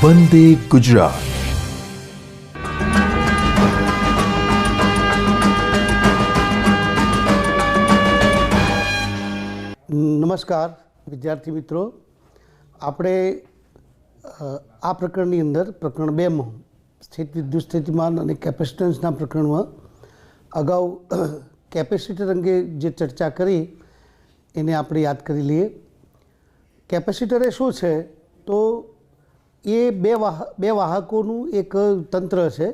વંદે ગુજરાત। નમસ્કાર વિદ્યાર્થી મિત્રો, આપણે આ પ્રકરણની અંદર પ્રકરણ 2 માં સ્થિત વિદ્યુત સ્થિતિમાન અને કેપેસિટન્સના પ્રકરણમાં અગાઉ કેપેસિટર અંગે જે ચર્ચા કરી એને આપણે યાદ કરી લઈએ। કેપેસિટર એ શું છે તો એ બે વાહકોનું એક તંત્ર છે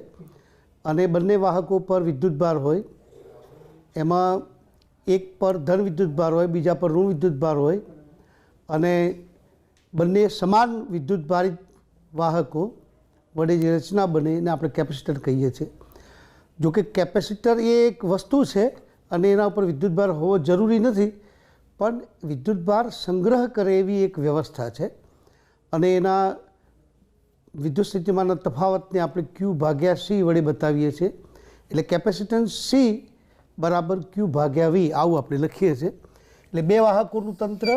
અને બંને વાહકો પર વિદ્યુતભાર હોય, એમાં એક પર ધન વિદ્યુતભાર હોય, બીજા પર ઋણ વિદ્યુતભાર હોય અને બંને સમાન વિદ્યુતભારિત વાહકો વડે જે રચના બને એને આપણે કેપેસિટર કહીએ છીએ। જો કે કેપેસિટર એ એક વસ્તુ છે અને એના ઉપર વિદ્યુતભાર હોવો જરૂરી નથી, પણ વિદ્યુતભાર સંગ્રહ કરે એવી એક વ્યવસ્થા છે અને એના વિદ્યુત સ્થિતિમાનના તફાવતને આપણે Q ભાગ્યા C વડે બતાવીએ છીએ। એટલે કેપેસિટન્સ C બરાબર Q ભાગ્યા V આવું આપણે લખીએ છીએ। એટલે બે વાહકોનું તંત્ર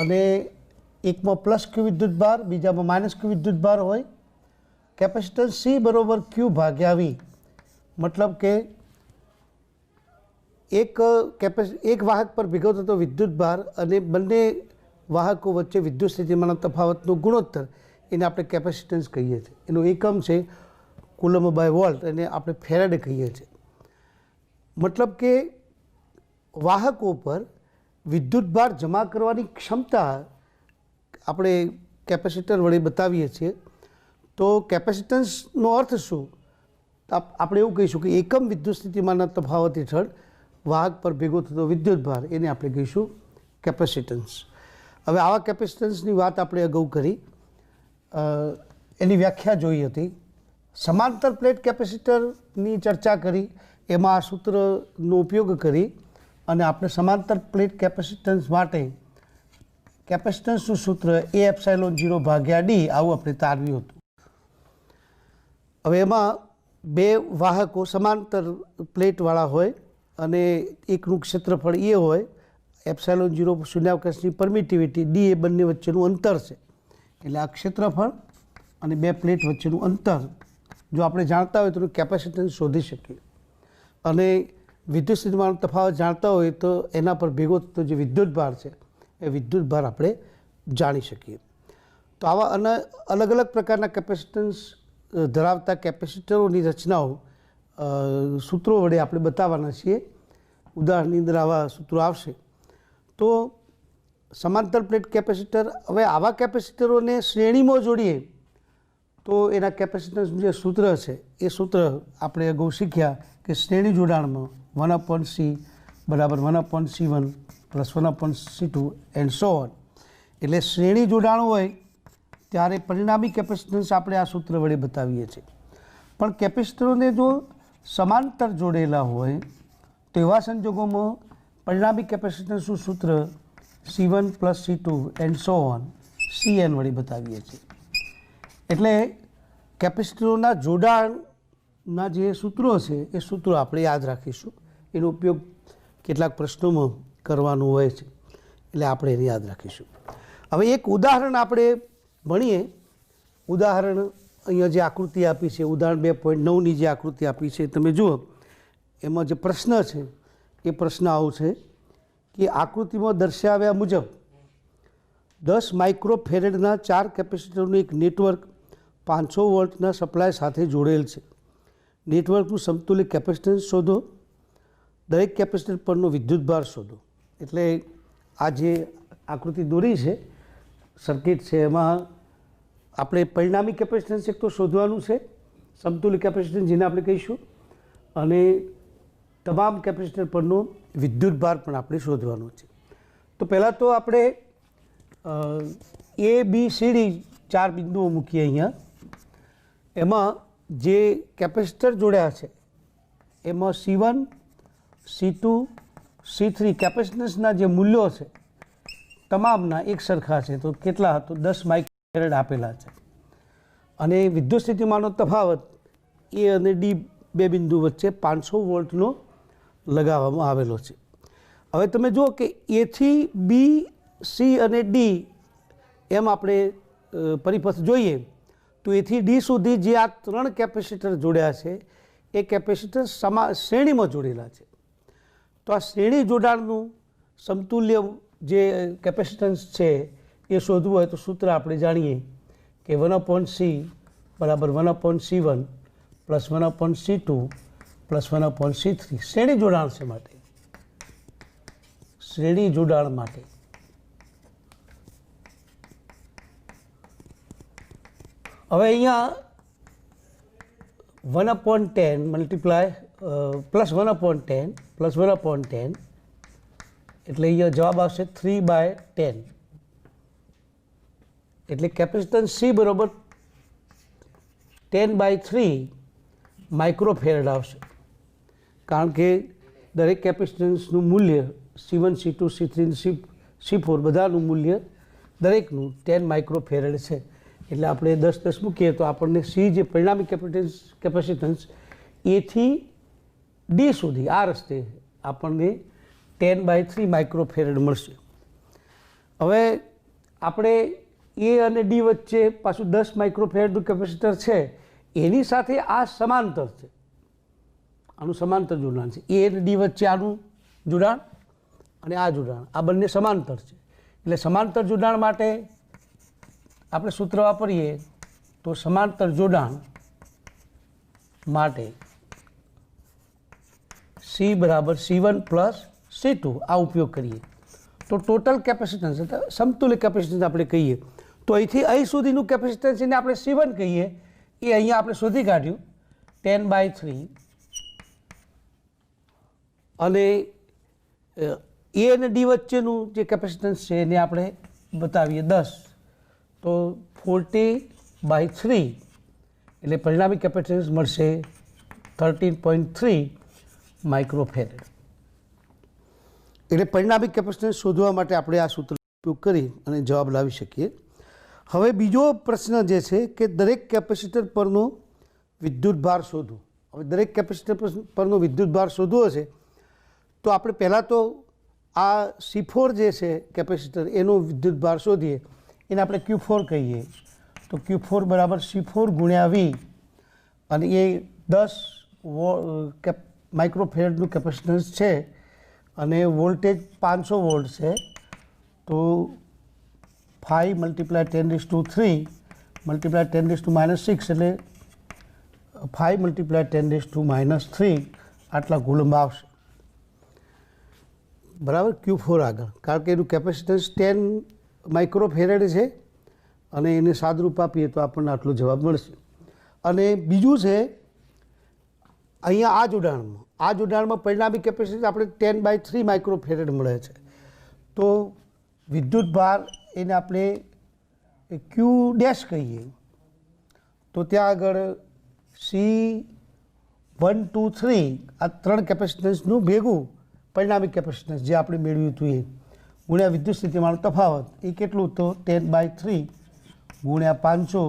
અને એકમાં પ્લસ Q વિદ્યુતભાર, બીજામાં માઇનસ Q વિદ્યુતભાર હોય। કેપેસિટન્સ C બરાબર Q ભાગ્યા V, મતલબ કે એક વાહક પર ભેગો થતો વિદ્યુતભાર અને બંને વાહકો વચ્ચે વિદ્યુત સ્થિતિમાનના તફાવતનો ગુણોત્તર એને આપણે કેપેસિટન્સ કહીએ છીએ। એનો એકમ છે કુલમ્બ બાય વોલ્ટ, એને આપણે ફેરાડે કહીએ છીએ। મતલબ કે વાહકો પર વિદ્યુતભાર જમા કરવાની ક્ષમતા આપણે કેપેસિટર વડે બતાવીએ છીએ। તો કેપેસિટન્સનો અર્થ શું? આપણે એવું કહીશું કે એકમ વિદ્યુત સ્થિતિમાનના તફાવત હેઠળ વાહક પર ભેગો થતો વિદ્યુતભાર એને આપણે કહીશું કેપેસિટન્સ। હવે આવા કેપેસિટન્સની વાત આપણે અગાઉ કરી, એની વ્યાખ્યા જોઈ હતી। સમાંતર પ્લેટ કેપેસિટરની ચર્ચા કરી, એમાં આ સૂત્રનો ઉપયોગ કરી અને આપણે સમાંતર પ્લેટ કેપેસિટન્સ માટે કેપેસિટન્સનું સૂત્ર A એપ્સાઇલોન 0 ભાગ્યા D આવું આપણે તારવ્યું હતું। હવે એમાં બે વાહકો સમાંતર પ્લેટવાળા હોય અને એકનું ક્ષેત્રફળ એ હોય, એપ્સાઇલોન 0 શૂન્યાવકાશની પરમિટિવિટી, D એ બંને વચ્ચેનું અંતર છે। એટલે આ ક્ષેત્રફળ અને બે પ્લેટ વચ્ચેનું અંતર જો આપણે જાણતા હોય તો કેપેસિટન્સ શોધી શકીએ અને વિદ્યુત સ્થિતિમાનનો તફાવત જાણતા હોય તો એના પર ભેગો થતો જે વિદ્યુતભાર છે એ વિદ્યુતભાર આપણે જાણી શકીએ। તો આવા અલગ અલગ પ્રકારના કેપેસિટન્સ ધરાવતા કેપેસિટરોની રચનાઓ સૂત્રો વડે આપણે બતાવવાના છીએ। ઉદાહરણની અંદર આવા સૂત્રો આવશે। તો સમાંતર પ્લેટ કેપેસિટર, હવે આવા કેપેસિટરોને શ્રેણીમાં જોડીએ તો એના કેપેસિટન્સનું જે સૂત્ર છે એ સૂત્ર આપણે અગાઉ શીખ્યા કે શ્રેણી જોડાણમાં 1/C બરાબર 1/C1 plus 1/C2 and so on. એટલે શ્રેણી જોડાણ હોય ત્યારે પરિણામી કેપેસિટન્સ આપણે આ સૂત્ર વડે બતાવીએ છીએ। પણ કેપેસિટરોને જો સમાંતર જોડેલા હોય તો એવા સંજોગોમાં પરિણામી કેપેસિટન્સનું સૂત્ર C1 plus C2 and so on CN વડે બતાવીએ છીએ। એટલે કેપેસિટરોના જોડાણના જે સૂત્રો છે એ સૂત્રો આપણે યાદ રાખીશું। એનો ઉપયોગ કેટલાક પ્રશ્નોમાં કરવાનો હોય છે, એટલે આપણે એને યાદ રાખીશું। હવે એક ઉદાહરણ આપણે ભણીએ। ઉદાહરણ અહીંયા જે આકૃતિ આપી છે, ઉદાહરણ 2.9ની જે આકૃતિ આપી છે તમે જુઓ, એમાં જે પ્રશ્ન છે એ પ્રશ્ન આવો છે કે આકૃતિમાં દર્શાવ્યા મુજબ 10 માઇક્રોફેરેડના 4 કેપેસિટરનું એક નેટવર્ક 500 વોલ્ટના સપ્લાય સાથે જોડેલ છે। નેટવર્કનું સમતુલ્ય કેપેસિટન્સ શોધો, દરેક કેપેસિટર પરનો વિદ્યુતભાર શોધો। એટલે આ જે આકૃતિ દોરી છે, સર્કિટ છે, એમાં આપણે પરિણામી કેપેસિટન્સ એક તો શોધવાનું છે, સમતુલ્ય કેપેસિટન્સ જેને આપણે કહીશું, અને તમામ કેપેસિટર પરનો વિદ્યુતભાર પણ આપણે શોધવાનો છે। તો પહેલાં તો આપણે ABCD 4 બિંદુઓ મૂકીએ અહીંયા। એમાં જે કેપેસિટર જોડ્યા છે એમાં C1, C2, C3 કેપેસિટન્સના જે મૂલ્યો છે તમામના એક સરખા છે। તો કેટલા? તો 10 માઇક્રોફેરેડ આપેલા છે અને વિદ્યુત સ્થિતિમાનનો તફાવત A અને D બે બિંદુ વચ્ચે 500 વોલ્ટનો લગાવવામાં આવેલો છે। હવે તમે જુઓ કે A થી B, C અને D એમ આપણે પરિપથ જોઈએ તો એથી ડી સુધી જે આ 3 કેપેસિટર જોડ્યા છે એ કેપેસિટર શ્રેણીમાં જોડેલા છે. તો આ શ્રેણી જોડાણનું સમતુલ્ય જે કેપેસિટન્સ છે એ શોધવું હોય તો સૂત્ર આપણે જાણીએ કે 1/c બરાબર 1/c1 plus 1/c2 plus 1/c3. શ્રેણી જોડાણ છે માટે, શ્રેણી જોડાણ માટે હવે અહીંયા 1/10 મલ્ટીપ્લાય પ્લસ 1/10 પ્લસ 1/10 એટલે અહીંયા જવાબ આવશે 3/10. એટલે કેપેસિટન્સ C બરાબર 10/3 માઇક્રોફેરેડ આવશે, કારણ કે દરેક કેપેસિટન્સનું મૂલ્ય C1 C2 C3 C4 બધાનું મૂલ્ય દરેકનું 10 માઇક્રોફેરેડ છે. એટલે આપણે 10 મૂકીએ તો આપણને C જે પરિણામી કેપેસિટન્સ એથી ડી સુધી આ રસ્તે આપણને 10/3 માઇક્રોફેરેડ મળશે. હવે આપણે એ અને ડી વચ્ચે પાછું 10 માઇક્રોફેરેડનું કેપેસિટર છે, એની સાથે આ સમાંતર છે, આનું સમાંતર જોડાણ છે. એ અને ડી વચ્ચે આનું જોડાણ અને આ જોડાણ આ બંને સમાંતર છે. એટલે સમાંતર જોડાણ માટે આપણે સૂત્ર વાપરીએ તો સમાંતર જોડાણ માટે C બરાબર C1 પ્લસ C2 આ ઉપયોગ કરીએ તો ટોટલ કેપેસિટન્સ એટલે સમતુલ્ય કેપેસિટન્સ આપણે કહીએ તો અહીંથી અહીં સુધીનું કેપેસિટન્સ એને આપણે C1 કહીએ, એ અહીંયા આપણે શોધી કાઢ્યું 10/3 અને એ અને ડી વચ્ચેનું જે કેપેસિટન્સ છે એને આપણે બતાવીએ 10 તો 40/3 એટલે પરિણામી કેપેસિટન્સ મળશે 13.3 માઇક્રોફેરેડ. એટલે પરિણામી કેપેસિટન્સ શોધવા માટે આપણે આ સૂત્રનો ઉપયોગ કરી અને જવાબ લાવી શકીએ. હવે બીજો પ્રશ્ન જે છે કે દરેક કેપેસિટર પરનો વિદ્યુતભાર શોધવો. હવે દરેક કેપેસિટર પરનો વિદ્યુતભાર શોધવો છે તો આપણે પહેલાં તો આ C4 જે છે કેપેસિટર એનો વિદ્યુતભાર શોધીએ, એને આપણે Q4 કહીએ તો Q4 બરાબર C4 ગુણ્યા V અને એ 10 માઇક્રોફેરેડનું કેપેસિટન્સ છે અને વોલ્ટેજ 500 વોલ્ટ છે તો 5 × 10⁻³ મલ્ટીપ્લાય 10⁻⁻6 એટલે 5 × 10⁻³ આટલા કુલંબ આવશે. બરાબર Q4 આગળ, કારણ કે એનું કેપેસિટન્સ 10 માઇક્રોફેરેડ છે અને એને સાદરૂપ આપીએ તો આપણને આટલો જવાબ મળશે. અને બીજું છે અહીંયા આ જોડાણમાં પરિણામી કેપેસિટન્સ આપણે 10/3 માઇક્રોફેરેડ મળે છે. તો વિદ્યુતભાર એને આપણે Q ડેશ કહીએ તો ત્યાં આગળ C1 2 3 આ 3 કેપેસિટન્સનું ભેગું પરિણામી કેપેસિટન્સ જે આપણે મેળવ્યું હતું એ ગુણ્યા વિદ્યુત સ્થિતિમાનનો તફાવત એ કેટલું તો 10/3 ગુણ્યા 500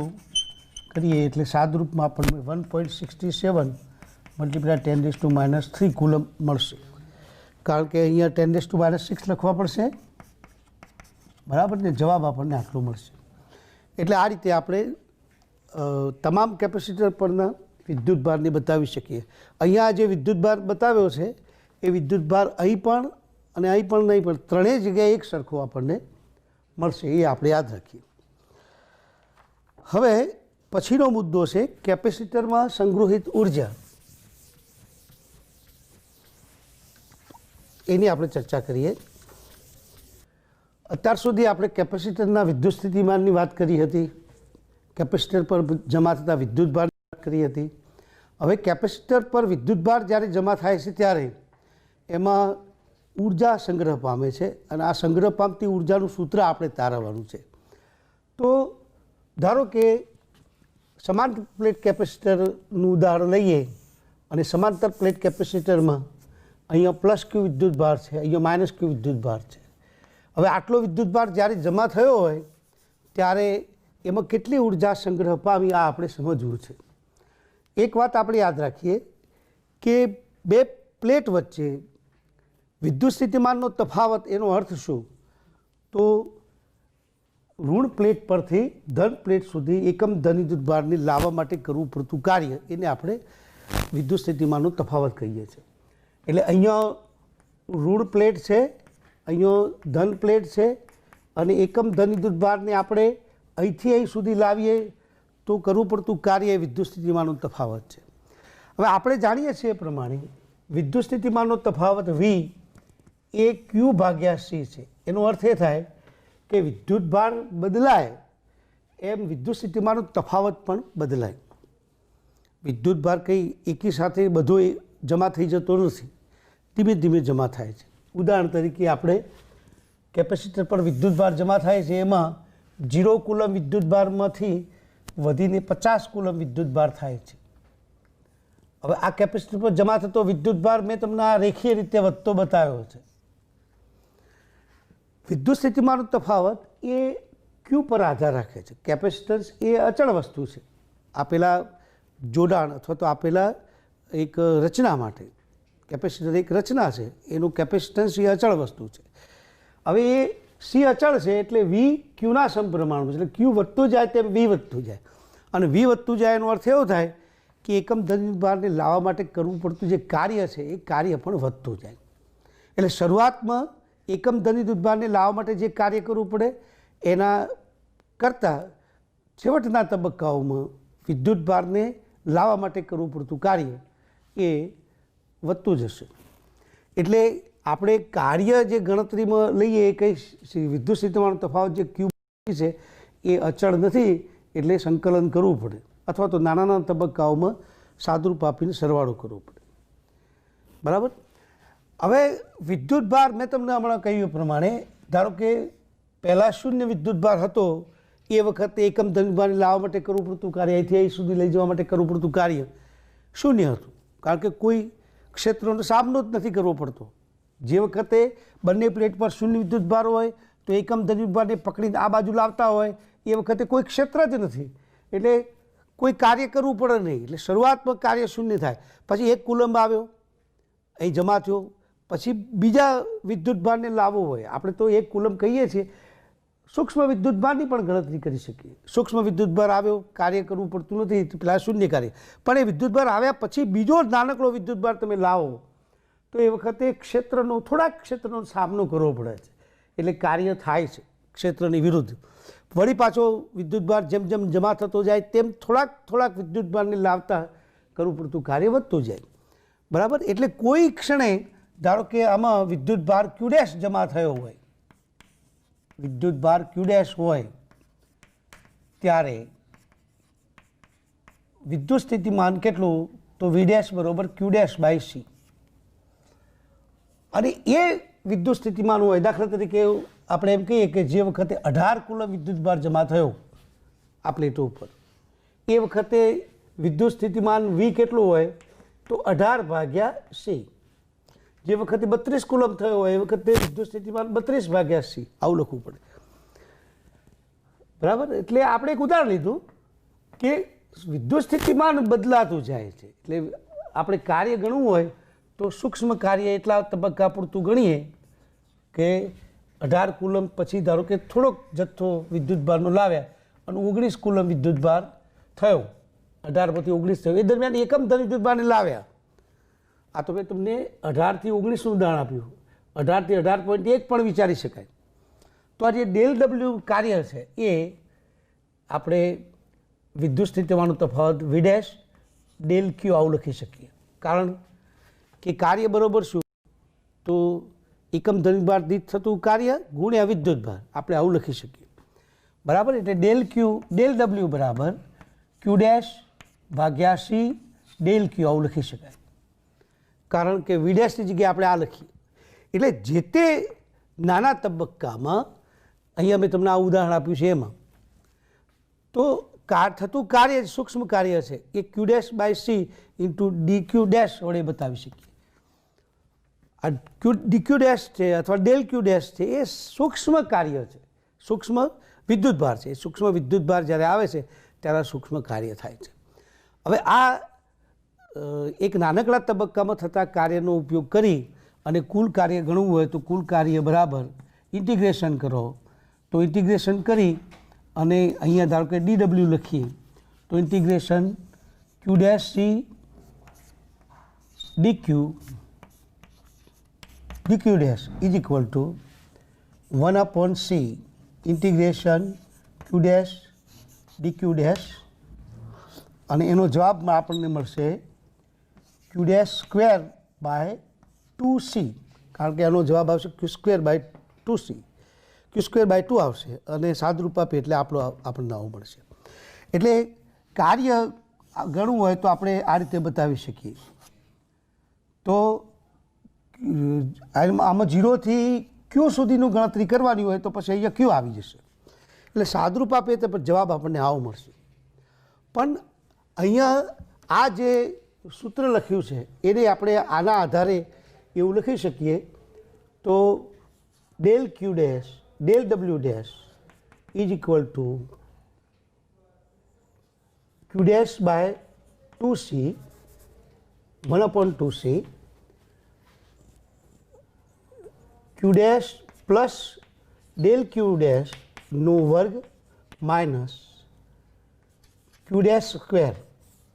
કરીએ એટલે સાદરૂપમાં આપણને 1.67 મલ્ટીપ્લાય 10⁻³ કુલમ મળશે, કારણ કે અહીંયા 10⁻6 લખવા પડશે. બરાબર ને, જવાબ આપણને આટલો મળશે. એટલે આ રીતે આપણે તમામ કેપેસિટર પરના વિદ્યુતભારને બતાવી શકીએ. અહીંયા જે વિદ્યુતભાર બતાવ્યો છે એ વિદ્યુતભાર અહીં પણ અને અહીં પણ નહીં પણ ત્રણેય જગ્યાએ એક સરખો આપણને મળશે, એ આપણે યાદ રાખીએ. હવે પછીનો મુદ્દો છે કેપેસિટરમાં સંગ્રહિત ઉર્જા, એની આપણે ચર્ચા કરીએ. અત્યાર સુધી આપણે કેપેસિટરના વિદ્યુત સ્થિતિમાનની વાત કરી હતી, કેપેસિટર પર જમા થતા વિદ્યુતભારની વાત કરી હતી. હવે કેપેસિટર પર વિદ્યુતભાર જ્યારે જમા થાય છે ત્યારે એમાં ઉર્જા સંગ્રહ પામે છે અને આ સંગ્રહ પામતી ઉર્જાનું સૂત્ર આપણે તારવવાનું છે. તો ધારો કે સમાંતર પ્લેટ કેપેસિટરનું ઉદાહરણ લઈએ અને સમાંતર પ્લેટ કેપેસિટરમાં અહીંયા +Q વિદ્યુતભાર છે, અહીંયા -Q વિદ્યુતભાર છે. હવે આટલો વિદ્યુતભાર જ્યારે જમા થયો હોય ત્યારે એમાં કેટલી ઉર્જા સંગ્રહ પામી આ આપણે સમજવું છે. એક વાત આપણે યાદ રાખીએ કે બે પ્લેટ વચ્ચે વિદ્યુત સ્થિતિમાનનો તફાવત એનો અર્થ શું? તો ઋણ પ્લેટ પરથી ધન પ્લેટ સુધી એકમ ધન વિદ્યુત ભારને લાવવા માટે કરવું પડતું કાર્ય એને આપણે વિદ્યુત સ્થિતિમાનનો તફાવત કહીએ છીએ. એટલે અહીંયા ઋણ પ્લેટ છે, અહીંયા ધન પ્લેટ છે અને એકમ ધન વિદ્યુત ભારને આપણે અહીંથી અહીં સુધી લાવીએ તો કરવું પડતું કાર્ય એ વિદ્યુત સ્થિતિમાનનો તફાવત છે. હવે આપણે જાણીએ છીએ એ પ્રમાણે વિદ્યુત સ્થિતિમાનનો તફાવત વી એ ક્યુ ભાગ્યા સી છે. એનો અર્થ એ થાય કે વિદ્યુત ભાર બદલાય એમ વિદ્યુત સ્થિતિમાનનો તફાવત પણ બદલાય. વિદ્યુત ભાર કંઈ એકી સાથે બધો જમા થઈ જતો નથી, ધીમે ધીમે જમા થાય છે. ઉદાહરણ તરીકે આપણે કેપેસિટર પર વિદ્યુત ભાર જમા થાય છે, એમાં 0 કુલમ વિદ્યુત ભારમાંથી વધીને 50 કુલમ વિદ્યુત ભાર થાય છે. હવે આ કેપેસિટર પર જમા થતો વિદ્યુત ભાર મેં તમને આ રેખીય રીતે વધતો બતાવ્યો છે. વિદ્યુત સ્થિતિમાનનો તફાવત એ ક્યુ પર આધાર રાખે છે. કેપેસિટન્સ એ અચળ વસ્તુ છે. આપેલા જોડાણ અથવા તો આપેલા એક રચના માટે કેપેસિટર એક રચના છે, એનું કેપેસિટન્સ એ અચળ વસ્તુ છે. હવે એ સી અચળ છે એટલે વી ક્યુના સમપ્રમાણમાં, એટલે ક્યુ વધતું જાય તેમ વી વધતું જાય. અને વી વધતું જાય એનો અર્થ એવો થાય કે એકમ ધન વિદ્યુત ભારને લાવવા માટે કરવું પડતું જે કાર્ય છે એ કાર્ય પણ વધતું જાય. એટલે શરૂઆતમાં એકમ ધન વિદ્યુત ભારને લાવવા માટે જે કાર્ય કરવું પડે એના કરતાં છેવટના તબક્કાઓમાં વિદ્યુત ભારને લાવવા માટે કરવું પડતું કાર્ય એ વધતું જશે. એટલે આપણે કાર્ય જે ગણતરીમાં લઈએ એ કંઈ વિદ્યુત સ્થિતિમાનનો તફાવત જે ક્યુ છે એ અચળ નથી, એટલે સંકલન કરવું પડે અથવા તો નાના નાના તબક્કાઓમાં સાદુરૂપ આપીને સરવાળો કરવો પડે. બરાબર. હવે વિદ્યુત ભાર મેં તમને હમણાં કહ્યું પ્રમાણે, ધારો કે પહેલાં શૂન્ય વિદ્યુત ભાર હતો એ વખતે એકમ ધન વિદ્યુત ભારને લાવવા માટે કરવું પડતું કાર્ય, અહીંથી અહીં સુધી લઈ જવા માટે કરવું પડતું કાર્ય શૂન્ય હતું, કારણ કે કોઈ ક્ષેત્રનો સામનો જ નથી કરવો પડતો. જે વખતે બંને પ્લેટ પર શૂન્ય વિદ્યુત ભાર હોય તો એકમ ધન વિદ્યુત ભારને પકડીને આ બાજુ લાવતા હોય એ વખતે કોઈ ક્ષેત્ર જ નથી, એટલે કોઈ કાર્ય કરવું પડે નહીં. એટલે શરૂઆતમાં કાર્ય શૂન્ય થાય, પછી 1 કુલંબ આવ્યો અહીં જમા થયો, પછી બીજા વિદ્યુત ભારને લાવવો હોય, આપણે તો 1 કુલંબ કહીએ છીએ, સૂક્ષ્મ વિદ્યુત ભારની પણ ગણતરી કરી શકીએ. સૂક્ષ્મ વિદ્યુત ભાર આવ્યો, કાર્ય કરવું પડતું નથી, પેલા શૂન્ય કાર્ય, પણ એ વિદ્યુત ભાર આવ્યા પછી બીજો નાનકડો વિદ્યુત ભાર તમે લાવો તો એ વખતે થોડાક ક્ષેત્રનો સામનો કરવો પડે છે, એટલે કાર્ય થાય છે ક્ષેત્રની વિરુદ્ધ. વળી પાછો વિદ્યુત ભાર જેમ જેમ જમા થતો જાય તેમ થોડાક વિદ્યુત ભારને લાવતા કરવું પડતું કાર્ય વધતું જાય. બરાબર. એટલે કોઈ ક્ષણે ધારો કે આમાં વિદ્યુત ભાર ક્યુ ડેશ જમા થયો હોય, વિદ્યુત ભાર ક્યુ ડેશ હોય ત્યારે વિદ્યુત સ્થિતિમાન કેટલું, તો વી ડેશ બરોબર ક્યુ ડેશ બાય સી. અને એ વિદ્યુત સ્થિતિમાન હોય, દાખલા તરીકે આપણે એમ કહીએ કે જે વખતે 18 કુલમ વિદ્યુત ભાર જમા થયો આ પ્લેટો ઉપર, એ વખતે વિદ્યુત સ્થિતિમાન વી કેટલું હોય, તો 18 ભાગ્યા સી. જે વખતે 32 કુલમ થયો હોય એ વખતે વિદ્યુત સ્થિતિમાન 32 ભાગ્યા સી, આવું લખવું પડે. બરાબર. એટલે આપણે એક ઉદાહરણ લીધું કે વિદ્યુત સ્થિતિમાન બદલાતું જાય છે, એટલે આપણે કાર્ય ગણવું હોય તો સૂક્ષ્મ કાર્ય એટલા તબક્કા પૂરતું ગણીએ કે 18 કુલમ પછી ધારો કે થોડોક જથ્થો વિદ્યુત ભારનો લાવ્યા અને 19 કુલમ વિદ્યુત ભાર થયો, 18 પછી 19 થયો, એ દરમિયાન એકમ ધન વિદ્યુત ભારને લાવ્યા. આ તો મેં તમને 18 થી 19નું ઉદાહરણ આપ્યું, 18 થી 18.1 પણ વિચારી શકાય. તો આ જે ડેલ ડબલ્યુ કાર્ય છે એ આપણે વિદ્યુત સ્થિતિમાનનો તફાવત વી ડેશ ડેલ ક્યુ આવું લખી શકીએ, કારણ કે કાર્ય બરાબર શું, તો એકમ ધન વિદ્યુત ભાર દીઠ થતું કાર્ય ગુણ્યા વિદ્યુત ભાર, આપણે આવું લખી શકીએ. બરાબર. એટલે ડેલ ડબલ્યુ બરાબર ક્યુ ડેશ ભાગ્યા સી ડેલ ક્યુ આવું લખી શકાય, કારણ કે વી ડેશની જગ્યાએ આપણે આ લખીએ. એટલે જે તે નાના તબક્કામાં અહીંયા મેં તમને આ ઉદાહરણ આપ્યું છે એમાં તો થતું કાર્ય સૂક્ષ્મ કાર્ય છે એ Q dash by C into D Q dash વડે બતાવી શકીએ. આ ડી ક્યુ ડેશ છે અથવા ડેલ ક્યુ ડેશ છે એ સૂક્ષ્મ કાર્ય છે, સૂક્ષ્મ વિદ્યુત ભાર છે. સૂક્ષ્મ વિદ્યુત ભાર જ્યારે આવે છે ત્યારે સૂક્ષ્મ કાર્ય થાય છે. હવે આ એક નાનકડા તબક્કામાં થતા કાર્યનો ઉપયોગ કરી અને કુલ કાર્ય ગણવું હોય તો કુલ કાર્ય બરાબર ઇન્ટિગ્રેશન કરો તો ઇન્ટિગ્રેશન કરી અને અહીંયા ધારો કે dw લખીએ તો integration q dash c dq dash is equal two 1/c integration q dash dq dash અને એનો જવાબમાં આપણને મળશે q dash square by 2c, કારણ કે આનો જવાબ આવશે q square by 2c, q square by 2 આવશે અને સાદરૂપ આપે એટલે આપણને આવું મળશે. એટલે કાર્ય ગણવું હોય તો આપણે આ રીતે બતાવી શકીએ. તો આમાં 0 થી q સુધીનું ગણતરી કરવાની હોય તો પછી અહીંયા q આવી જશે. એટલે સાદરૂપ આપે તો જવાબ આપણને આવો મળશે. પણ અહીંયા આ જે સૂત્ર લખ્યું છે એને આપણે આના આધારે એવું લખી શકીએ તો del Q dash del W dash is equal to Q dash by 2c 1/2c Q dash plus del Q ડેશનો વર્ગ માઇનસ ક્યુ ડેશ સ્ક્વેર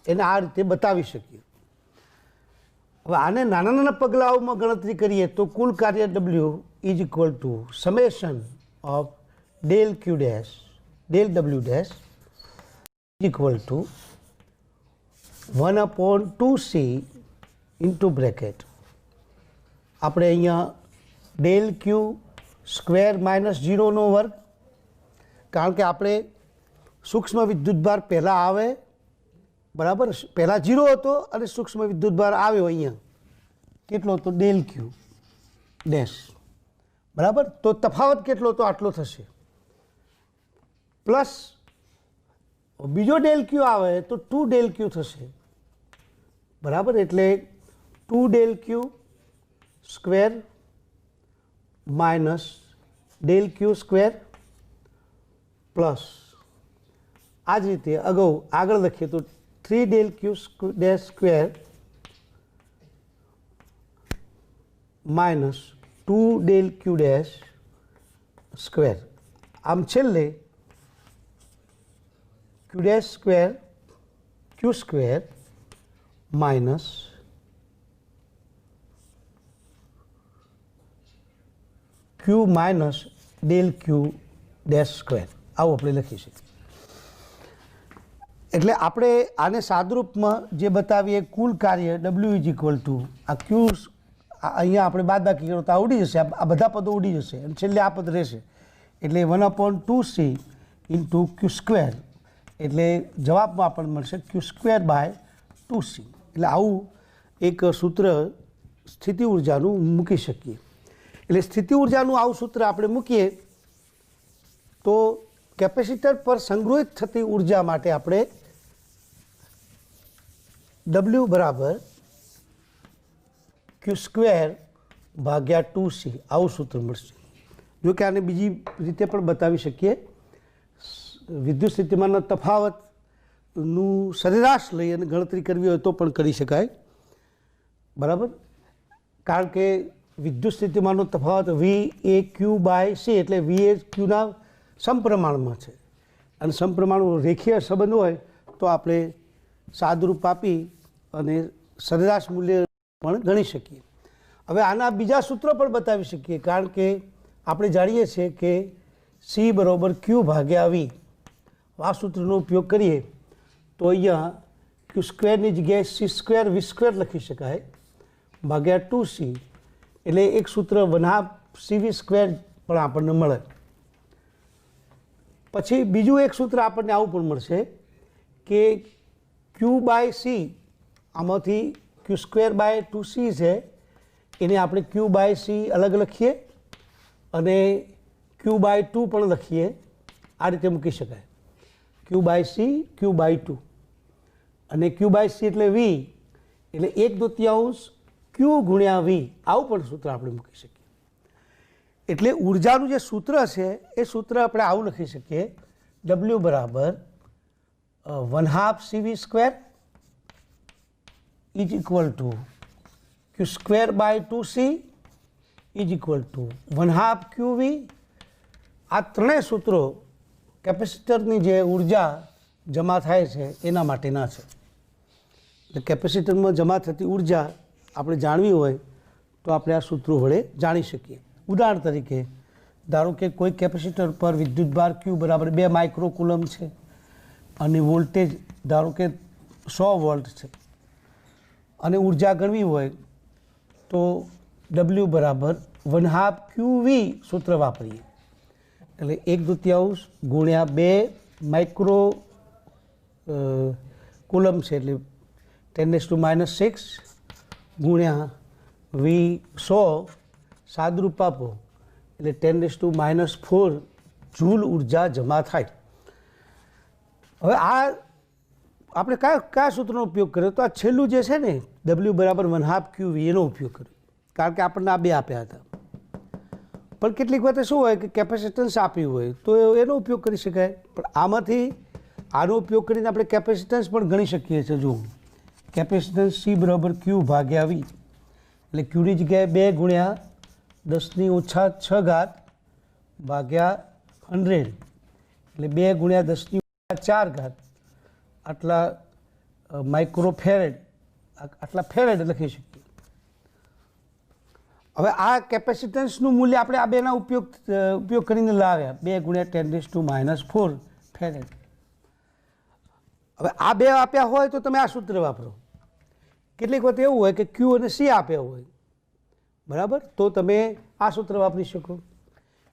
એને આ રીતે બતાવી શકીએ. હવે આને નાના નાના પગલાઓમાં ગણતરી કરીએ તો કુલ કાર્ય W is equal two summation of del Q dash del W dash is equal two 1/2c into bracket આપણે અહીંયા ડેલ ક્યુ સ્ક્વેર માઇનસ 0નો વર્ગ, કારણ કે આપણે સૂક્ષ્મ વિદ્યુતભાર પહેલાં આવે બરાબર, પહેલાં 0 હતો અને સૂક્ષ્મ વિદ્યુતભાર આવ્યો અહીંયા કેટલો હતો ડેલ ક્યુ ડેશ બરાબર, તો તફાવત કેટલો તો આટલો થશે પ્લસ બીજો ડેલ ક્યુ આવે તો 2 ડેલ ક્યુ થશે બરાબર. એટલે 2 del Q square minus del Q square plus આ જ રીતે આગળ લખીએ તો 3 del Q dash square minus 2 del Q dash square. આમ છેલ્લે Q dash square Q square minus Q minus del Q dash square આવું આપણે લખી શકીએ. એટલે આપણે આને સાદરૂપમાં જે બતાવીએ કુલ કાર્ય W ઇઝ ઇક્વલ ટુ આ ક્યુ અહીંયા આપણે બાદબાકી કરો તો આ ઉડી જશે, આ બધા પદો ઉડી જશે અને છેલ્લે આ પદ રહેશે એટલે 1/2c ઇન્ટુ ક્યુ સ્ક્વેર એટલે જવાબમાં આપણને મળશે ક્યુ સ્ક્વેર બાય 2c. એટલે આવું એક સૂત્ર સ્થિતિ ઉર્જાનું મૂકી શકીએ. એટલે સ્થિતિ ઉર્જાનું આવું સૂત્ર આપણે મૂકીએ તો કેપેસિટર પર સંગ્રહિત થતી ઉર્જા માટે આપણે W બરાબર ક્યુ સ્ક્વેર ભાગ્યા 2c આવું સૂત્ર મળશે. જો કે આને બીજી રીતે પણ બતાવી શકીએ, વિદ્યુત સ્થિતિમાનના તફાવતનું સરેરાશ લઈ અને ગણતરી કરવી હોય તો પણ કરી શકાય બરાબર, કારણ કે વિદ્યુત સ્થિતિમાનનો તફાવત V એ Q બાય C એટલે V એ Qના સમપ્રમાણમાં છે અને સમપ્રમાણ રેખીય સંબંધ હોય તો આપણે સાદરૂપ આપી અને સરેરાશ મૂલ્ય પણ ગણી શકીએ. હવે આના બીજા સૂત્રો પણ બતાવી શકીએ, કારણ કે આપણે જાણીએ છીએ કે C બરાબર Q ભાગ્યા V. આ સૂત્રનો ઉપયોગ કરીએ તો અહીંયા ક્યુ સ્ક્વેરની જગ્યાએ C સ્ક્વેર V સ્ક્વેર લખી શકાય ભાગ્યા 2c એટલે એક સૂત્ર 1/2 CV સ્ક્વેર પણ આપણને મળે. પછી બીજું એક સૂત્ર આપણને આવું પણ મળશે કે Q બાય C આમાંથી ક્યુ સ્ક્વેર બાય 2c છે એને આપણે Q બાય C અલગ લખીએ અને Q બાય 2 પણ લખીએ, આ રીતે મૂકી શકાય Q by C Q by 2 અને Q બાય C એટલે V એટલે 1/2 Q ગુણ્યા V આવું પણ સૂત્ર આપણે મૂકી શકીએ. એટલે ઉર્જાનું જે સૂત્ર છે એ સૂત્ર આપણે આવું લખી શકીએ W બરાબર 1/2 CV square is equal to Q square by 2c is equal to 1/2 QV આ ત્રણેય સૂત્રો કેપેસિટરની જે ઉર્જા જમા થાય છે એના માટેના છે. એટલે કેપેસિટરમાં જમા થતી ઉર્જા આપણે જાણવી હોય તો આપણે આ સૂત્રો વડે જાણી શકીએ. ઉદાહરણ તરીકે ધારો કે કોઈ કેપેસિટર પર વિદ્યુતભાર Q બરાબર 2 માઇક્રોકુલમ છે અને વોલ્ટેજ ધારો કે 100 વોલ્ટ છે અને ઉર્જા ગણવી હોય તો W બરાબર 1/2 QV સૂત્ર વાપરીએ. એટલે 1/2 ગુણ્યા 2 માઇક્રો કુલમ છે એટલે 10⁻⁶ ગુણ્યા V100 સાદરૂપ આપો એટલે 10⁻⁴ જૂલ ઉર્જા જમા થાય. હવે આ આપણે કયા સૂત્રનો ઉપયોગ કર્યો તો આ છેલ્લું જે છે ને W બરાબર 1/2 QV એનો ઉપયોગ કર્યો, કારણ કે આપણને આ બે આપ્યા હતા. પણ કેટલીક વખતે શું હોય કે કેપેસિટન્સ આપ્યું હોય તો એનો ઉપયોગ કરી શકાય, પણ આમાંથી આનો ઉપયોગ કરીને આપણે કેપેસિટન્સ પણ ગણી શકીએ છીએ. જો કેપેસિટન્સ C બરાબર Q ભાગ્યા V એટલે Qની જગ્યાએ 2 ગુણ્યા 10⁻⁶ ભાગ્યા 100 એટલે 2 ગુણ્યા 10⁻⁴ આટલા માઇક્રોફેરેડ આટલા ફેરેડ લખી શકીએ. હવે આ કેપેસિટન્સનું મૂલ્ય આપણે આ બેના ઉપયોગ કરીને લાવ્યા 2 ગુણ્યા 10⁻⁴ ફેરેડ. હવે આ બે આપ્યા હોય તો તમે આ સૂત્ર વાપરો. કેટલીક વખત એવું હોય કે Q અને C આપ્યા હોય બરાબર તો તમે આ સૂત્ર વાપરી શકો.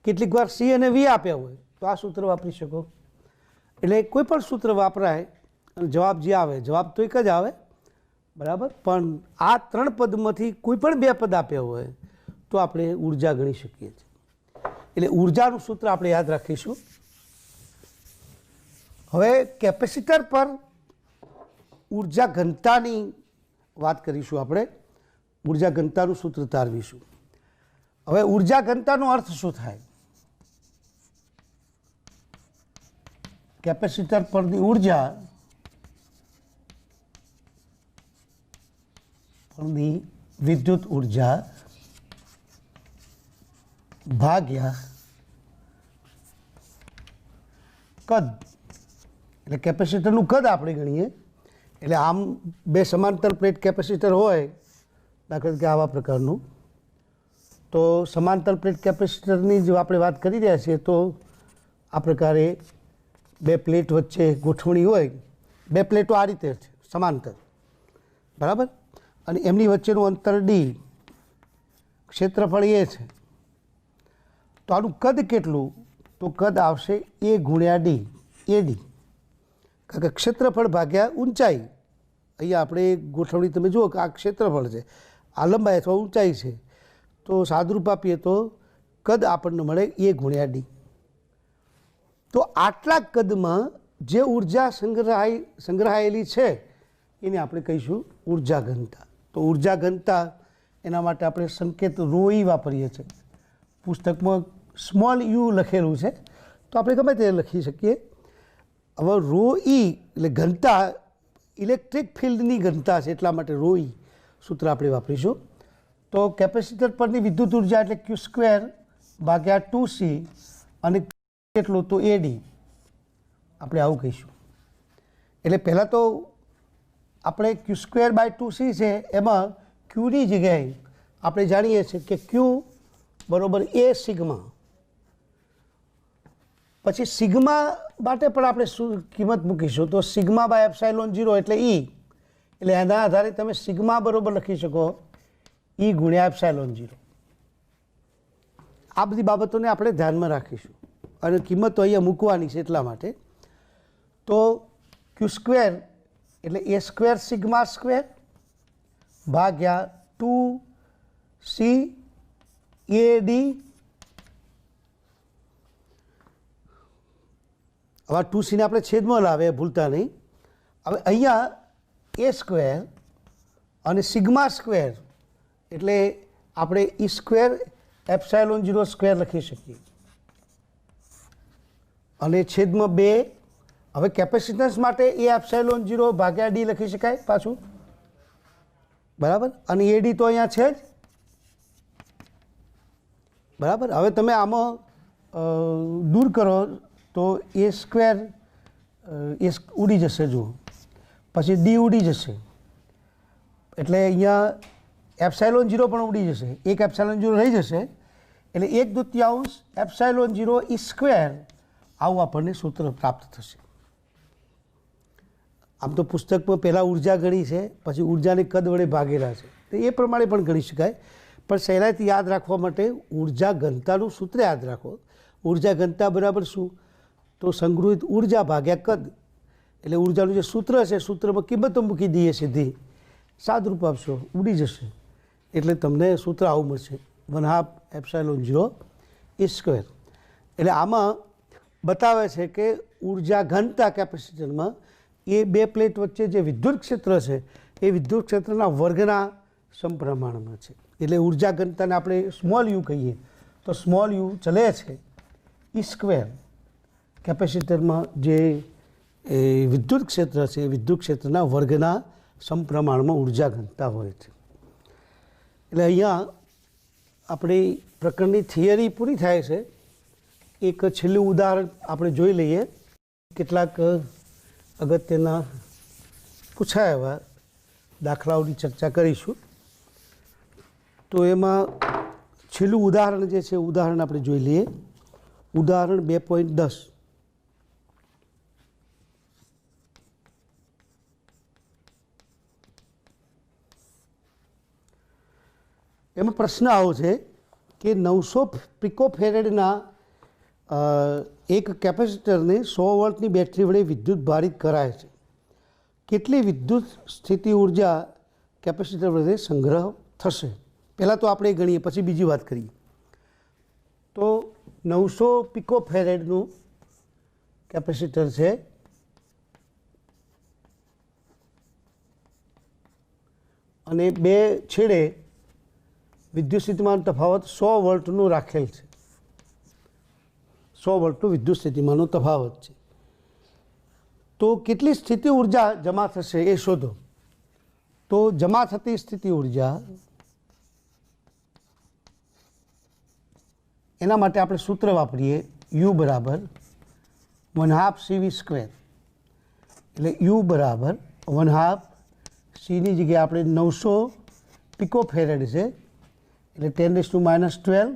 કેટલીક વાર C અને V આપ્યા હોય તો આ સૂત્ર વાપરી શકો. એટલે કોઈ પણ સૂત્ર વાપરાય અને જવાબ જે આવે જવાબ તો એક જ આવે બરાબર, પણ આ 3 પદમાંથી કોઈ પણ 2 પદ આપ્યા હોય તો આપણે ઉર્જા ગણી શકીએ છીએ. એટલે ઉર્જાનું સૂત્ર આપણે યાદ રાખીશું. હવે કેપેસિટર પર ઉર્જા ઘનતાની વાત કરીશું. આપણે ઉર્જા ઘનતાનું સૂત્ર તારવીશું. હવે ઉર્જા ઘનતાનો અર્થ શું થાય? કેપેસિટર પરની ઉર્જા પરની વિદ્યુત ઉર્જા ભાગ્યા કદ. એટલે કેપેસિટરનું કદ આપણે ગણીએ. એટલે આમ 2 સમાંતર પ્લેટ કેપેસિટર હોય દાખલા તરીકે આવા પ્રકારનું, તો સમાંતર પ્લેટ કેપેસિટરની જો આપણે વાત કરી રહ્યા છીએ તો આ પ્રકારે 2 પ્લેટ વચ્ચે ગોઠવણી હોય. 2 પ્લેટો આ રીતે છે સમાંતર બરાબર, અને એમની વચ્ચેનું અંતર D, ક્ષેત્રફળ A છે. તો આનું કદ કેટલું? તો કદ આવશે A ગુણ્યા D, AD. કારણ કે ક્ષેત્રફળ ભાગ્યા ઊંચાઈ. અહીંયા આપણે ગોઠવણી તમે જુઓ કે આ ક્ષેત્રફળ છે, આ લંબાઈ અથવા ઊંચાઈ છે, તો સાદરૂપ આપીએ તો કદ આપણને મળે A ગુણ્યા D. તો આટલા કદમાં જે ઉર્જા સંગ્રહાયેલી છે એને આપણે કહીશું ઉર્જા ઘનતા. તો ઉર્જા ઘનતા એના માટે આપણે સંકેત ρe વાપરીએ છીએ. પુસ્તકમાં સ્મોલ u લખેલું છે તો આપણે ગમે તે લખી શકીએ. હવે ρe એટલે ઘનતા ઇલેક્ટ્રિક ફિલ્ડની ઘનતા છે એટલા માટે ρe સૂત્ર આપણે વાપરીશું. તો કેપેસિટર પરની વિદ્યુત ઉર્જા એટલે Q² ભાગ્યા 2C અને કેટલું તો AD આપણે આવું કહીશું. એટલે પહેલાં તો આપણે Q²/2C છે એમાં Qની જગ્યાએ આપણે જાણીએ છીએ કે Q બરાબર A સિગ્મા. પછી સિગ્મા માટે પણ આપણે શું કિંમત મૂકીશું તો σ/ε0 એટલે E. એટલે એના આધારે તમે સિગ્મા બરાબર લખી શકો E ગુણ્યા ε0. આ બધી બાબતોને આપણે ધ્યાનમાં રાખીશું અને કિંમતો અહીંયા મૂકવાની છે એટલા માટે. તો Q² એટલે A² σ² ભાગ્યા 2C AD. હવે 2C ને આપણે છેદમાં લાવે ભૂલતા નહીં. હવે અહીંયા A² અને σ² એટલે આપણે E²ε0² લખી શકીએ અને છેદમાં 2. હવે કેપેસિટન્સ માટે A ε0 ભાગ્યા D લખી શકાય પાછું બરાબર, અને AD તો અહીંયા છે જ બરાબર. હવે તમે આમાં દૂર કરો તો એ સ્ક્વેર એ ઉડી જશે, જુઓ, પછી ડી ઉડી જશે, એટલે અહીંયા એપ્સાઇલોન 0 પણ ઉડી જશે, એક એપ્સાઇલોન 0 રહી જશે, એટલે 1/2 એપ્સાઇલોન 0 ઈ સ્ક્વેર, આવું આપણને સૂત્ર પ્રાપ્ત થશે. આમ તો પુસ્તકમાં પહેલાં ઉર્જા ગણી છે, પછી ઉર્જાને કદ વડે ભાગેલા છે, તો એ પ્રમાણે પણ ગણી શકાય, પણ સહેલાઈથી યાદ રાખવા માટે ઉર્જા ઘનતાનું સૂત્ર યાદ રાખો. ઉર્જા ઘનતા બરાબર શું? તો સંગ્રહિત ઉર્જા ભાગ્યા કદ, એટલે ઉર્જાનું જે સૂત્ર છે, સૂત્રમાં કિંમતો મૂકી દઈએ સીધી, સાદરૂપ આપશો, ઉડી જશે, એટલે તમને સૂત્ર આવું મળશે, 1/2 એપ્સાઇલોન 0 ઈ સ્ક્વેર. એટલે આમાં બતાવે છે કે ઉર્જા ઘનતા કેપેસિટરમાં એ બે પ્લેટ વચ્ચે જે વિદ્યુત ક્ષેત્ર છે એ વિદ્યુત ક્ષેત્રના વર્ગના સમપ્રમાણમાં છે. એટલે ઉર્જા ઘનતાને આપણે સ્મોલ યુ કહીએ તો સ્મોલ યુ ચલે છે ઈ સ્ક્વેર. કેપેસિટરમાં જે વિદ્યુત ક્ષેત્ર છે એ વિદ્યુત ક્ષેત્રના વર્ગના સમપ્રમાણમાં ઉર્જા ઘનતા હોય છે. એટલે અહીંયા આપણી પ્રકરણની થિયરી પૂરી થાય છે. એક છેલ્લું ઉદાહરણ આપણે જોઈ લઈએ. કેટલાક અગત્યના પૂછાયા એવા દાખલાઓની ચર્ચા કરીશું. તો એમાં છેલ્લું ઉદાહરણ જે છે ઉદાહરણ આપણે જોઈ લઈએ. ઉદાહરણ 2.10. એમાં પ્રશ્ન આવો છે કે 900 પિકોફેરેડના એક કેપેસિટરને 100 વોલ્ટની બેટરી વડે વિદ્યુત ભારિત કરાય છે. કેટલી વિદ્યુત સ્થિતિ ઉર્જા કેપેસિટર વડે સંગ્રહ થશે? પહેલાં તો આપણે ગણીએ, પછી બીજી વાત કરીએ. તો 900 પિકોફેરેડનું કેપેસિટર છે, અને બે છેડે વિદ્યુત સ્થિતિમાન તફાવત 100 વોલ્ટનું રાખેલ છે. 100 વોલ્ટનું વિદ્યુત સ્થિતિમાનનો તફાવત છે. તો કેટલી સ્થિતિ ઉર્જા જમા થશે એ શોધો. તો જમા થતી સ્થિતિ ઉર્જા, એના માટે આપણે સૂત્ર વાપરીએ U બરાબર 1/2 CV સ્ક્વેર. એટલે U બરાબર 1/2 Cની જગ્યાએ આપણે 900 પિકોફેરેડ છે, એટલે 10⁻12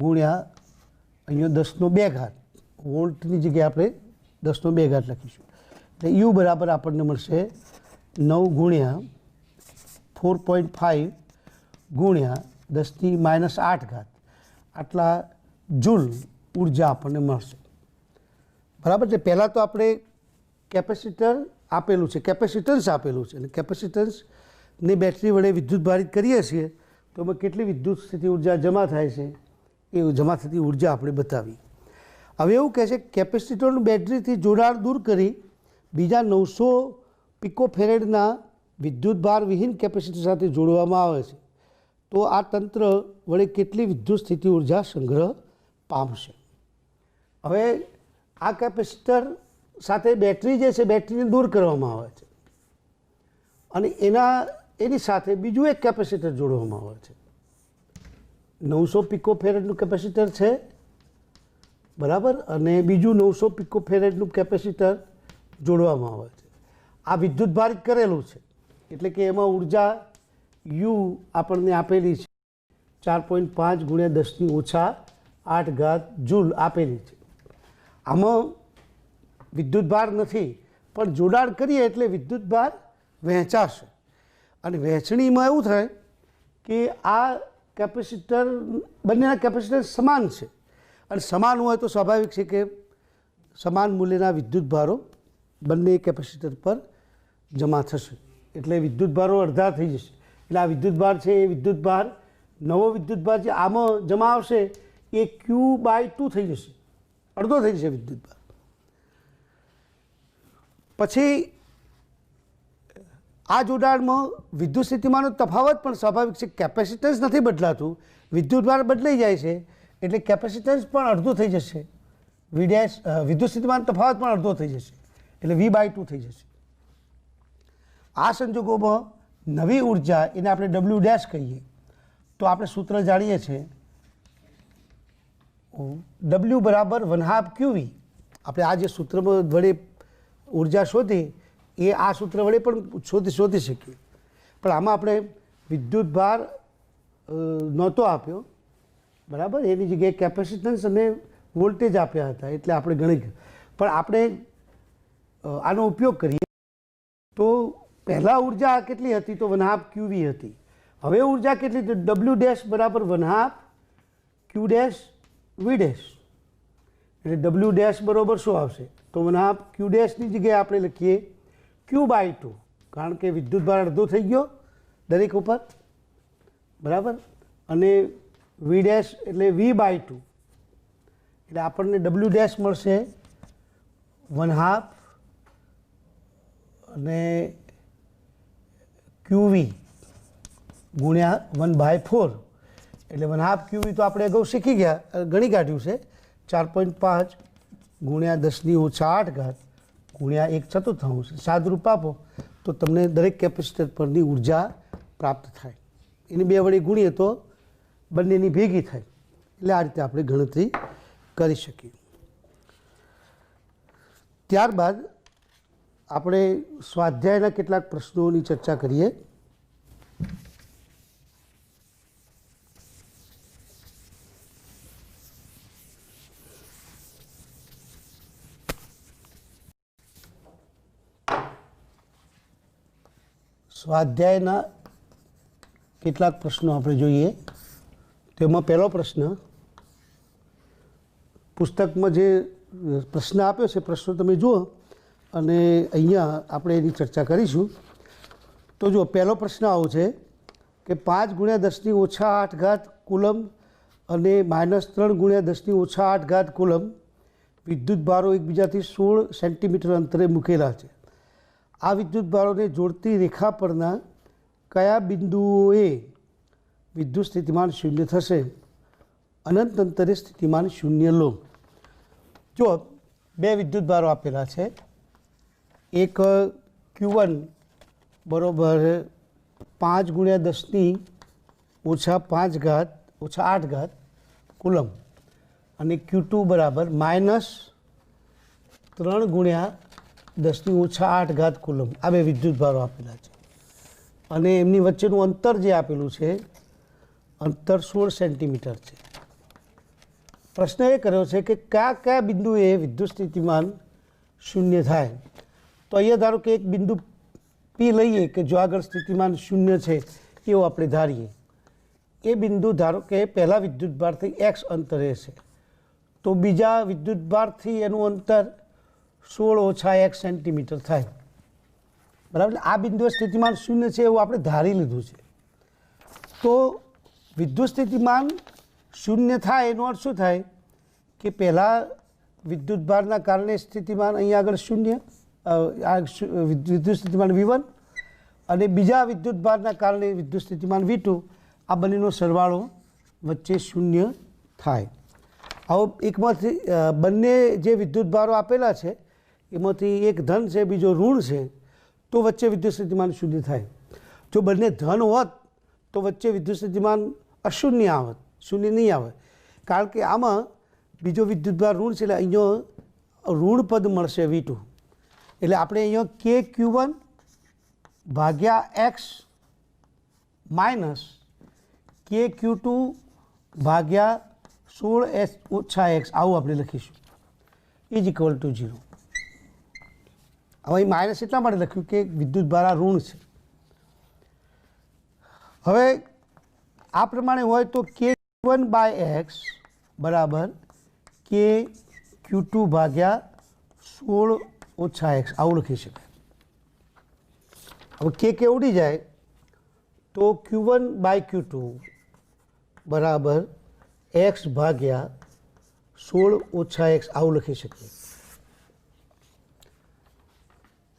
ગુણ્યા અહીંયા 10⁻2 વોલ્ટની જગ્યાએ આપણે 10⁻2 લખીશું. એટલે U બરાબર આપણને મળશે 9 ગુણ્યા 4.5 ગુણ્યા 10⁻8 આટલા જૂલ ઉર્જા આપણને મળશે. બરાબર. એટલે પહેલાં તો આપણે કેપેસિટર આપેલું છે, કેપેસિટન્સ આપેલું છે, અને કેપેસિટન્સની બેટરી વડે વિદ્યુત ભારિત કરીએ છીએ તો એમાં કેટલી વિદ્યુત સ્થિતિ ઉર્જા જમા થાય છે એ જમા થતી ઉર્જા આપણે બતાવી. હવે એવું કહે છે કેપેસિટરનું બેટરીથી જોડાણ દૂર કરી બીજા 900 પિકોફેરેડના વિદ્યુત ભાર વિહીન કેપેસિટર સાથે જોડવામાં આવે છે, તો આ તંત્ર વડે કેટલી વિદ્યુત સ્થિતિ ઉર્જા સંગ્રહ પામશે? હવે આ કેપેસિટર સાથે બેટરી જે છે બેટરીને દૂર કરવામાં આવે છે, અને એની સાથે બીજું એક કેપેસિટર જોડવામાં આવે છે. 900 પિકોફેરેડનું કેપેસિટર છે, બરાબર, અને બીજું 900 પિકોફેરેડનું કેપેસિટર જોડવામાં આવે છે. આ વિદ્યુત ભારિત કરેલું છે, એટલે કે એમાં ઉર્જા U આપણને આપેલી છે 4.5 ગુણ્યા 10⁸8 જૂલ આપેલી છે. આમાં વિદ્યુત ભાર નથી, પણ જોડાણ કરીએ એટલે વિદ્યુત ભાર વહેંચાશે, અને વહેંચણીમાં એવું થાય કે આ કેપેસિટર, બંનેના કેપેસિટર સમાન છે, અને સમાન હોય તો સ્વાભાવિક છે કે સમાન મૂલ્યના વિદ્યુત ભારો બંને કેપેસિટર પર જમા થશે, એટલે વિદ્યુત ભારો અડધા થઈ જશે. એટલે આ વિદ્યુત ભાર છે એ વિદ્યુત ભાર, નવો વિદ્યુત ભાર જે આમાં જમા આવશે એ Q/2 થઈ જશે, અડધો થઈ જશે વિદ્યુત ભાર. પછી આ જોડાણમાં વિદ્યુત સ્થિતિમાનનો તફાવત પણ સ્વાભાવિક છે, કેપેસિટન્સ નથી બદલાતું, વિદ્યુત ભાર બદલાઈ જાય છે, એટલે કેપેસિટન્સ પણ અડધું થઈ જશે, વિદ્યુત સ્થિતિમાન તફાવત પણ અડધો થઈ જશે, એટલે V/2 થઈ જશે. આ સંજોગોમાં નવી ઉર્જા, એને આપણે W' કહીએ, તો આપણે સૂત્ર જાણીએ છીએ ડબલ્યુ બરાબર 1/2 QV. આપણે આ જે સૂત્ર વડે ઉર્જા શોધી એ આ સૂત્ર વડે પણ શોધી શકીએ, પણ આમાં આપણે વિદ્યુત ભાર નહોતો આપ્યો, બરાબર, એની જગ્યાએ કેપેસિટન્સ અને વોલ્ટેજ આપ્યા હતા, એટલે આપણે ગણી. પણ આપણે આનો ઉપયોગ કરીએ તો પહેલાં ઉર્જા કેટલી હતી? તો 1/2 QV હતી. હવે ઉર્જા કેટલી? તો ડબલ્યુ ડેશ બરાબર 1/2 Q ડેશ V ડેશ. એટલે ડબલ્યુ ડેશ બરાબર શું આવશે? તો 1/2 Q ડેશની જગ્યાએ આપણે લખીએ Q/2, કારણ કે વિદ્યુત ભાર અડધો થઈ ગયો દરેક ઉપર, બરાબર, અને V ડેશ એટલે V/2, એટલે આપણને ડબલ્યુ ડેશ મળશે 1/2 અને QV ગુણ્યા 1/4, એટલે 1/2 QV તો આપણે અગાઉ શીખી ગયા, ગણી કાઢ્યું છે, 4.5 ગુણ્યા 10⁻8 ગુણ્યા 1/4. સાદરૂપ આપો તો તમને દરેક કેપેસિટર પરની ઉર્જા પ્રાપ્ત થાય. એની બે વડે ગુણીએ તો બંનેની ભેગી થાય, એટલે આ રીતે આપણે ગણતરી કરી શકીએ. ત્યારબાદ આપણે સ્વાધ્યાયના કેટલાક પ્રશ્નોની ચર્ચા કરીએ. સ્વાધ્યાયના કેટલાક પ્રશ્નો આપણે જોઈએ. તેમાં પહેલો પ્રશ્ન, પુસ્તકમાં જે પ્રશ્ન આપ્યો છે પ્રશ્નો તમે જુઓ અને અહીંયા આપણે એની ચર્ચા કરીશું. તો જુઓ, પહેલો પ્રશ્ન આવો છે કે 5 ગુણ્યા 10⁻8 કુલમ અને -3 ગુણ્યા 10⁻8 કુલમ વિદ્યુત ભારો એકબીજાથી 16 સેન્ટીમીટર અંતરે મૂકેલા છે. આ વિદ્યુત ભારોને જોડતી રેખા પરના કયા બિંદુઓએ વિદ્યુત સ્થિતિમાન શૂન્ય થશે? અનંત અંતરે સ્થિતિમાન શૂન્ય લો. જો બે વિદ્યુત ભારો આપેલા છે, એક Q1 બરાબર 5 ગુણ્યા 10⁻5-8 કુલમ અને Q2 બરાબર -3 ગુણ્યા 10⁻8 કુલમ. આ બે વિદ્યુત ભારો આપેલા છે અને એમની વચ્ચેનું અંતર જે આપેલું છે, અંતર 16 સેન્ટીમીટર છે. પ્રશ્ન એ કર્યો છે કે કયા બિંદુએ વિદ્યુત સ્થિતિમાન શૂન્ય થાય? તો અહીંયા ધારો કે એક બિંદુ P લઈએ કે જો આગળ સ્થિતિમાન શૂન્ય છે એવું આપણે ધારીએ. એ બિંદુ ધારો કે પહેલા વિદ્યુત ભારથી x અંતરે છે, તો બીજા વિદ્યુત ભારથી એનું અંતર 16 - x સેન્ટીમીટર થાય, બરાબર. આ બિંદુએ સ્થિતિમાન શૂન્ય છે એવું આપણે ધારી લીધું છે. તો વિદ્યુત સ્થિતિમાન શૂન્ય થાય એનો અર્થ શું થાય કે પહેલાં વિદ્યુત ભારના કારણે સ્થિતિમાન અહીંયા આગળ શૂન્ય, વિદ્યુત સ્થિતિમાન V1, અને બીજા વિદ્યુત ભારના કારણે વિદ્યુત સ્થિતિમાન V2, આ બંનેનો સરવાળો વચ્ચે શૂન્ય થાય. હવે એકમાંથી બંને જે વિદ્યુત ભારો આપેલા છે એમાંથી એક ધન છે, બીજો ઋણ છે, તો વચ્ચે વિદ્યુત સ્થિતિમાન શૂન્ય થાય. જો બંને ધન હોત તો વચ્ચે વિદ્યુત સ્થિતિમાન અશૂન્ય આવત, શૂન્ય નહીં આવે, કારણ કે આમાં બીજો વિદ્યુત ભાર ઋણ છે, એટલે અહીંયા ઋણ પદ મળશે V2. એટલે આપણે અહીંયા KQ1 ભાગ્યા x માઇનસ KQ2 ભાગ્યા 16 - x આવું આપણે લખીશું, = 0. હવે માઇનસ એટલા માટે લખ્યું કે વિદ્યુત ભાર આ ઋણ છે. હવે આ પ્રમાણે હોય તો K1/x બરાબર KQ2 ભાગ્યા 16 - x આવું લખી શકાય. હવે K ઉડી જાય તો Q1/Q2 બરાબર x ભાગ્યા 16 - x આવું લખી શકીએ.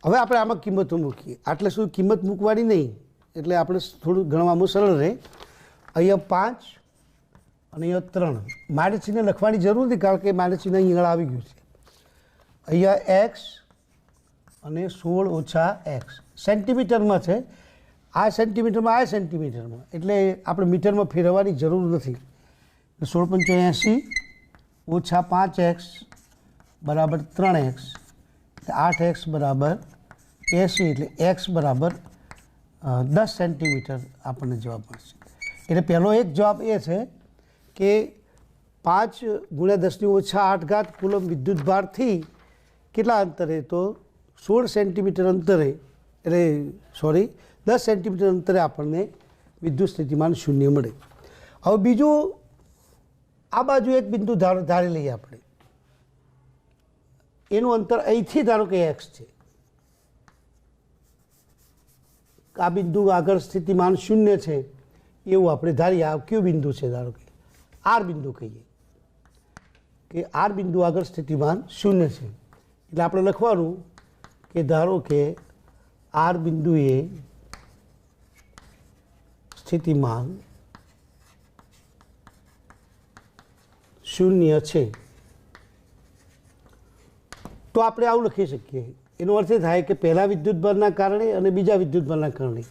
હવે આપણે આમાં કિંમતો મૂકીએ. આટલે શું કિંમત મૂકવાની નહીં, એટલે આપણે થોડું ગણવામાં સરળ રહે. અહીંયા 5 અને અહીંયા 3 માઇનસ ચિહ્ન લખવાની જરૂર નથી, કારણ કે માઇનસ ચિહ્ન અહીં આગળ આવી ગયું છે. અહીંયા x અને 16 - x સેન્ટીમીટરમાં છે, આ સેન્ટીમીટરમાં, આ સેન્ટીમીટરમાં, એટલે આપણે મીટરમાં ફેરવવાની જરૂર નથી. 16 × 85 ઓછા 5x બરાબર 3x, 8x બરાબર 80, એટલે x બરાબર 10 સેન્ટીમીટર આપણને જવાબ મળશે. એટલે પહેલો એક જવાબ એ છે કે 5 ગુણ્યા 10⁻⁸ કુલમ વિદ્યુતભારથી કેટલા અંતરે, તો 16 સેન્ટીમીટર અંતરે, એટલે 10 સેન્ટીમીટર અંતરે આપણને વિદ્યુત સ્થિતિમાન શૂન્ય મળે. હવે બીજું, આ બાજુ એક બિંદુ ધારી લઈએ આપણે, એનું અંતર અહીંથી ધારો કે x છે. આ બિંદુ આગળ સ્થિતિમાન શૂન્ય છે એવું આપણે ધારીએ. આ કયું બિંદુ છે, ધારો કે આર બિંદુ કહીએ કે આર બિંદુ આગળ સ્થિતિમાન શૂન્ય છે. એટલે આપણે લખવાનું કે ધારો કે આર બિંદુએ સ્થિતિમાન શૂન્ય છે. તો આપણે આવું લખી શકીએ. એનો અર્થ એ થાય કે પહેલા વિદ્યુતભારના કારણે અને બીજા વિદ્યુતભારના કારણે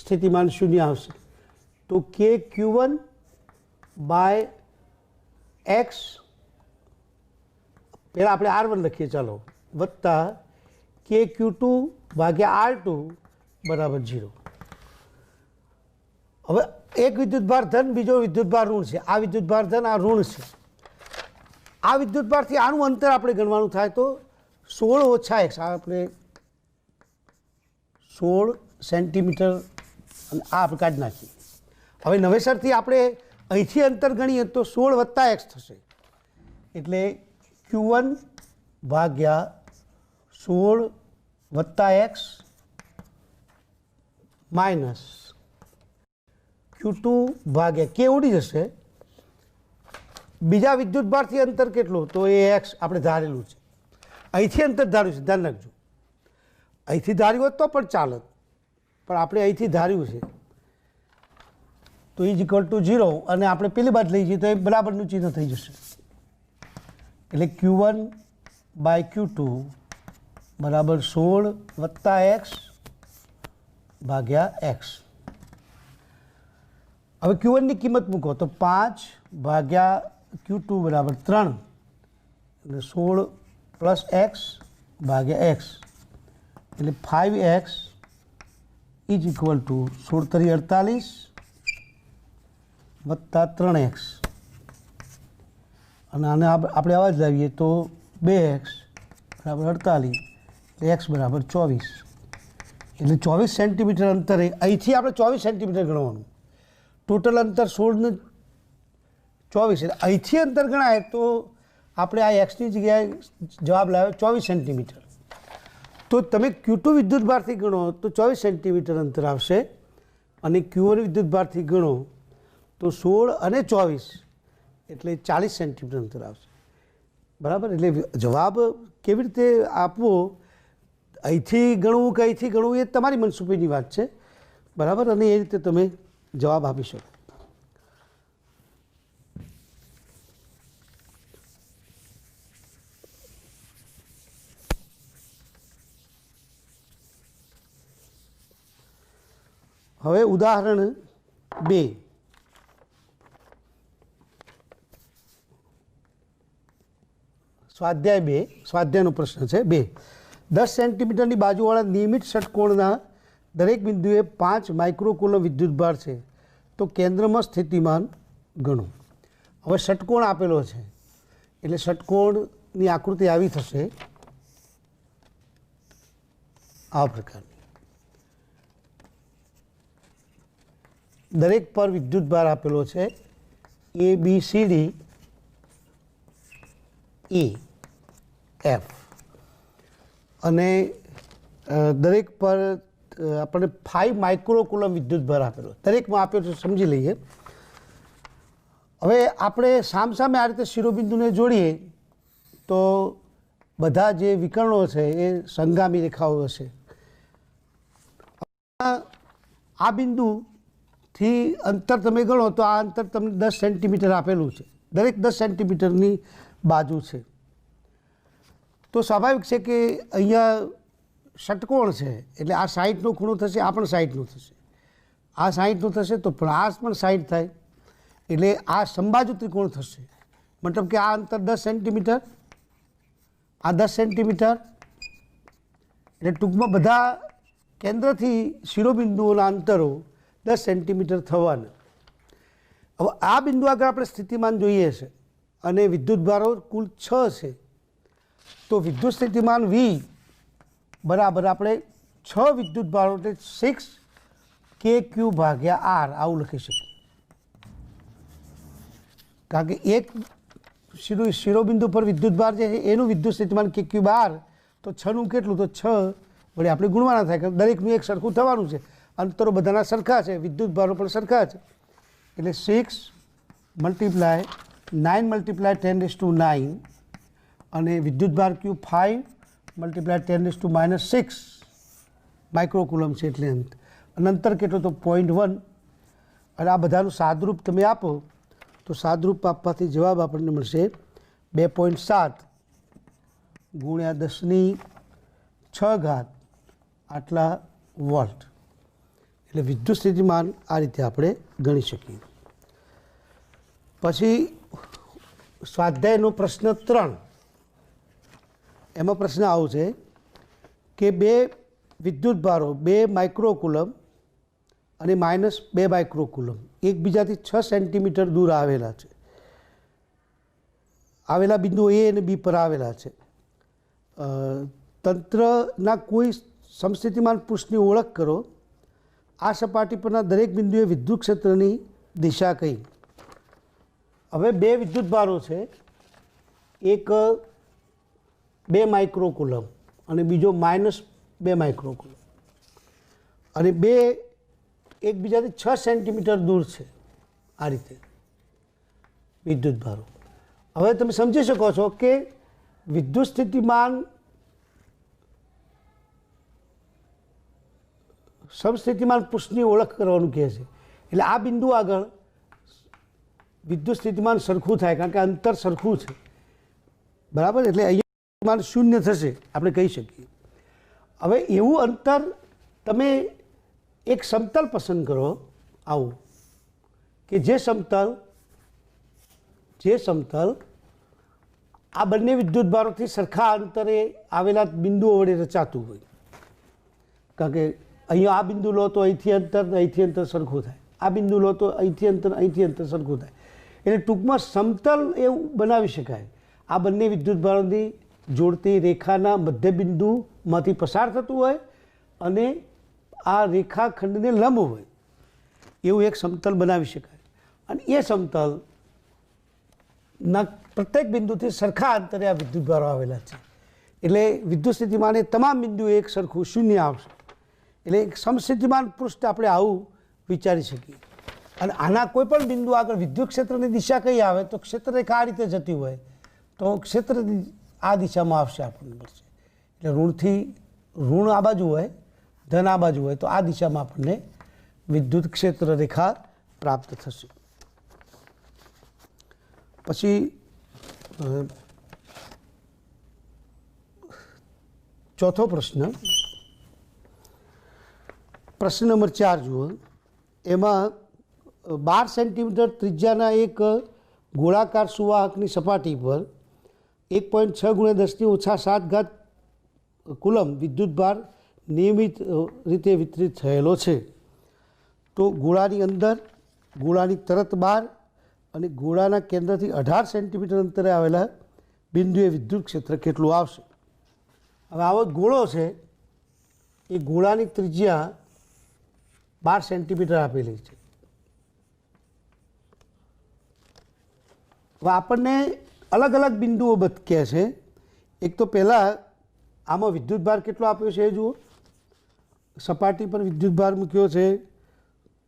સ્થિતિમાન શૂન્ય આવશે. તો કે Q1 બાય એક્સ, પહેલાં આપણે R1 લખીએ ચાલો, વત્તા કે Q2 ભાગ્યા R2 બરાબર 0. હવે એક વિદ્યુતભાર ધન, બીજો વિદ્યુતભાર ઋણ છે. આ વિદ્યુતભાર ધન, આ ઋણ છે. આ વિદ્યુતભારથી આનું અંતર આપણે ગણવાનું થાય તો 16 ઓછા x, આપણે 16 સેન્ટીમીટર, અને આ આપણે કાઢી નાખીએ. હવે નવેસરથી આપણે અહીંથી અંતર ગણીએ તો 16 વત્તા x થશે. એટલે Q1 ભાગ્યા 16 વત્તા x માઇનસ Q2 ભાગ્યા કે ઉડી જશે. બીજા વિદ્યુતભારથી અંતર કેટલું, તો એ x આપણે ધારેલું છે. અહીંથી અંતર ધાર્યું છે, ધ્યાન રાખજો. અહીંથી ધાર્યું હોત તો પણ ચાલત, પણ આપણે અહીંથી ધાર્યું છે. તો ઇઝ ઇક્વલ ટુ 0, અને આપણે પેલી બાજુ લઈ જઈએ તો એ બરાબરનું ચિહ્ન થઈ જશે. એટલે Q1 બાય Q2 બરાબર 16 વત્તા x ભાગ્યા x. હવે Q1 ની કિંમત મૂકો તો 5 ભાગ્યા Q2 બરાબર 3, એટલે 16 પ્લસ x ભાગ્યા x, એટલે 5x ઇઝ ઇક્વલ ટુ 16 તરી 48 વત્તા 3x, અને આને આપણે આવા જ લાવીએ તો 2x બરાબર 48, એટલે x બરાબર 24. એટલે 24 સેન્ટીમીટર અંતરે અહીંથી આપણે 24 સેન્ટીમીટર ગણવાનું. ટોટલ અંતર 16 ને 24, એટલે અહીંથી અંતર ગણાય તો આપણે આ એક્સની જગ્યાએ જવાબ લાવ્યો 24 સેન્ટીમીટર. તો તમે Q2 વિદ્યુતભારથી ગણો તો 24 સેન્ટીમીટર અંતર આવશે, અને Q1 વિદ્યુતભારથી ગણો તો 16 અને 24 એટલે 40 સેન્ટીમીટર અંતર આવશે. બરાબર. એટલે જવાબ કેવી રીતે આપવો, અહીંથી ગણવું કે અહીંથી ગણવું, એ તમારી મનસુબીની વાત છે. બરાબર. અને એ રીતે તમે જવાબ આપી શકો. હવે ઉદાહરણ 2. સ્વાધ્યાય 2, સ્વાધ્યાયનો પ્રશ્ન છે 2. 10 સેન્ટીમીટરની બાજુવાળા નિયમિત ષટકોણના દરેક બિંદુએ 5 માઇક્રોકુલમ વિદ્યુતભાર છે, તો કેન્દ્રમાં સ્થિતિમાન ગણો. હવે ષટકોણ આપેલો છે, એટલે ષટકોણની આકૃતિ આવી થશે આ પ્રકારની. દરેક પર વિદ્યુતભાર આપેલો છે ABCD EF, અને દરેક પર આપણને 5 માઇક્રોકુલમ વિદ્યુતભાર આપેલો. દરેકમાં આપ્યો છે, સમજી લઈએ. હવે આપણે સામસામે આ રીતે શિરોબિંદુને જોડીએ તો બધા જે વિકર્ણો છે એ સંગામી રેખાઓ હશે. આ બિંદુથી અંતર તમે ગણો તો આ અંતર તમને 10 સેન્ટીમીટર આપેલું છે. દરેક 10 સેન્ટીમીટરની બાજુ છે. તો સ્વાભાવિક છે કે અહીંયા ષટકોણ છે, એટલે આ 60નો ખૂણો થશે, આ પણ 60નો થશે, આ 60નો થશે, તો પણ આ પણ 60 થાય, એટલે આ સમબાજુ ત્રિકોણ થશે. મતલબ કે આ અંતર 10 સેન્ટીમીટર, આ 10 સેન્ટીમીટર, એટલે ટૂંકમાં બધા કેન્દ્રથી શિરોબિંદુઓના અંતરો 10 સેન્ટીમીટર થવાના. હવે આ બિંદુ આગળ આપણે સ્થિતિમાન જોઈએ છે અને વિદ્યુતભારો કુલ 6 છે. તો વિદ્યુત સ્થિતિમાન V બરાબર આપણે 6 વિદ્યુતભારો એટલે 6 KQ ભાગ્યા R આવું લખી શકીએ. કારણ કે એક શિરોબિંદુ પર વિદ્યુતભાર જે છે એનું વિદ્યુત સ્થિતિમાન KQ બાર, તો 6નું કેટલું, તો 6 વડે આપણે ગુણવાના થાય, કારણ દરેકનું એક સરખું થવાનું છે. અંતરો બધાના સરખા છે, વિદ્યુતભારો પણ સરખા છે. એટલે 6 મલ્ટીપ્લાય 9 મલ્ટીપ્લાય 10⁹ અને વિદ્યુતભાર Q 5 મલ્ટીપ્લાય 10⁻⁶ માઇક્રોકુલમ છે. એટલે અંતર કેટલો, તો 0.1. અને આ બધાનું સાદરૂપ તમે આપો તો સાદરૂપ આપવાથી જવાબ આપણને મળશે 2.7 ગુણ્યા 10⁶ આટલા વોલ્ટ. એટલે વિદ્યુત સ્થિતિમાન આ રીતે આપણે ગણી શકીએ. પછી સ્વાધ્યાયનો પ્રશ્ન 3, એમાં પ્રશ્ન આવો છે કે બે વિદ્યુતભારો 2 માઇક્રોકુલમ અને -2 માઇક્રોકુલમ એકબીજાથી 6 સેન્ટીમીટર દૂર આવેલા છે. આવેલા બિંદુ A અને B પર આવેલા છે. તંત્રના કોઈ સમસ્થિતિમાન પૃષ્ઠની ઓળખ કરો. આ સપાટી પરના દરેક બિંદુએ વિદ્યુત ક્ષેત્રની દિશા કઈ. હવે બે વિદ્યુતભારો છે, એક 2 માઇક્રોકુલમ અને બીજો -2 માઇક્રોકુલમ, અને બે એકબીજાથી 6 સેન્ટીમીટર દૂર છે. આ રીતે વિદ્યુતભારો. હવે તમે સમજી શકો છો કે વિદ્યુત સ્થિતિમાન સમસ્થિતિમાન પૃષ્ઠની ઓળખ કરવાનું કહે છે. એટલે આ બિંદુ આગળ વિદ્યુત સ્થિતિમાન સરખું થાય, કારણ કે અંતર સરખું છે, બરાબર. એટલે અહીંયા શૂન્ય થશે આપણે કહી શકીએ. હવે એવું અંતર તમે એક સમતલ પસંદ કરો આવું કે જે સમતલ આ બંને વિદ્યુતભારોથી સરખા અંતરે આવેલા બિંદુઓ વડે રચાતું હોય. કારણ કે અહીંયા આ બિંદુ લો તો અહીંથી અંતર સરખું થાય, આ બિંદુ લો તો અહીંથી અંતર સરખું થાય. એટલે ટૂંકમાં સમતલ એવું બનાવી શકાય. આ બંને વિદ્યુતભારોની જોડતી રેખાના મધ્યબિંદુમાંથી પસાર થતું હોય અને આ રેખાખંડને લંબ હોય એવું એક સમતલ બનાવી શકાય. અને એ સમતલના પ્રત્યેક બિંદુથી સરખા અંતરે આ વિદ્યુતભારો આવેલા છે. એટલે વિદ્યુત સ્થિતિમાન એ તમામ બિંદુએ એક સરખું શૂન્ય આવશે. એટલે એક સમસ્થિતિમાન પૃષ્ઠ આપણે આવું વિચારી શકીએ. અને આના કોઈ પણ બિંદુ આગળ વિદ્યુત ક્ષેત્રની દિશા કઈ આવે, તો ક્ષેત્રરેખા આ રીતે જતી હોય તો ક્ષેત્ર આ દિશામાં આવશે, આપણને મળશે. એટલે ઋણ આ બાજુ હોય, ધન આ બાજુ હોય, તો આ દિશામાં આપણને વિદ્યુત ક્ષેત્ર રેખા પ્રાપ્ત થશે. પછી ચોથો પ્રશ્ન, પ્રશ્ન નંબર 4 જુઓ. એમાં 12 સેન્ટીમીટર ત્રિજ્યાના એક ગોળાકાર સુવાહકની સપાટી પર 1.6 × 10⁻⁷ કુલમ વિદ્યુતભાર નિયમિત રીતે વિતરિત થયેલો છે. તો ગોળાની અંદર, ગોળાની તરત બહાર અને ગોળાના કેન્દ્રથી 18 સેન્ટીમીટર અંતરે આવેલા બિંદુએ વિદ્યુત ક્ષેત્ર કેટલું આવશે. હવે આવો ગોળો છે, એ ગોળાની ત્રિજ્યા 12 સેન્ટીમીટર આપેલી છે. હવે આપણને અલગ અલગ બિંદુઓ કહે છે. એક તો પહેલાં આમાં વિદ્યુતભાર કેટલો આપ્યો છે એ જુઓ. સપાટી પર વિદ્યુતભાર મૂક્યો છે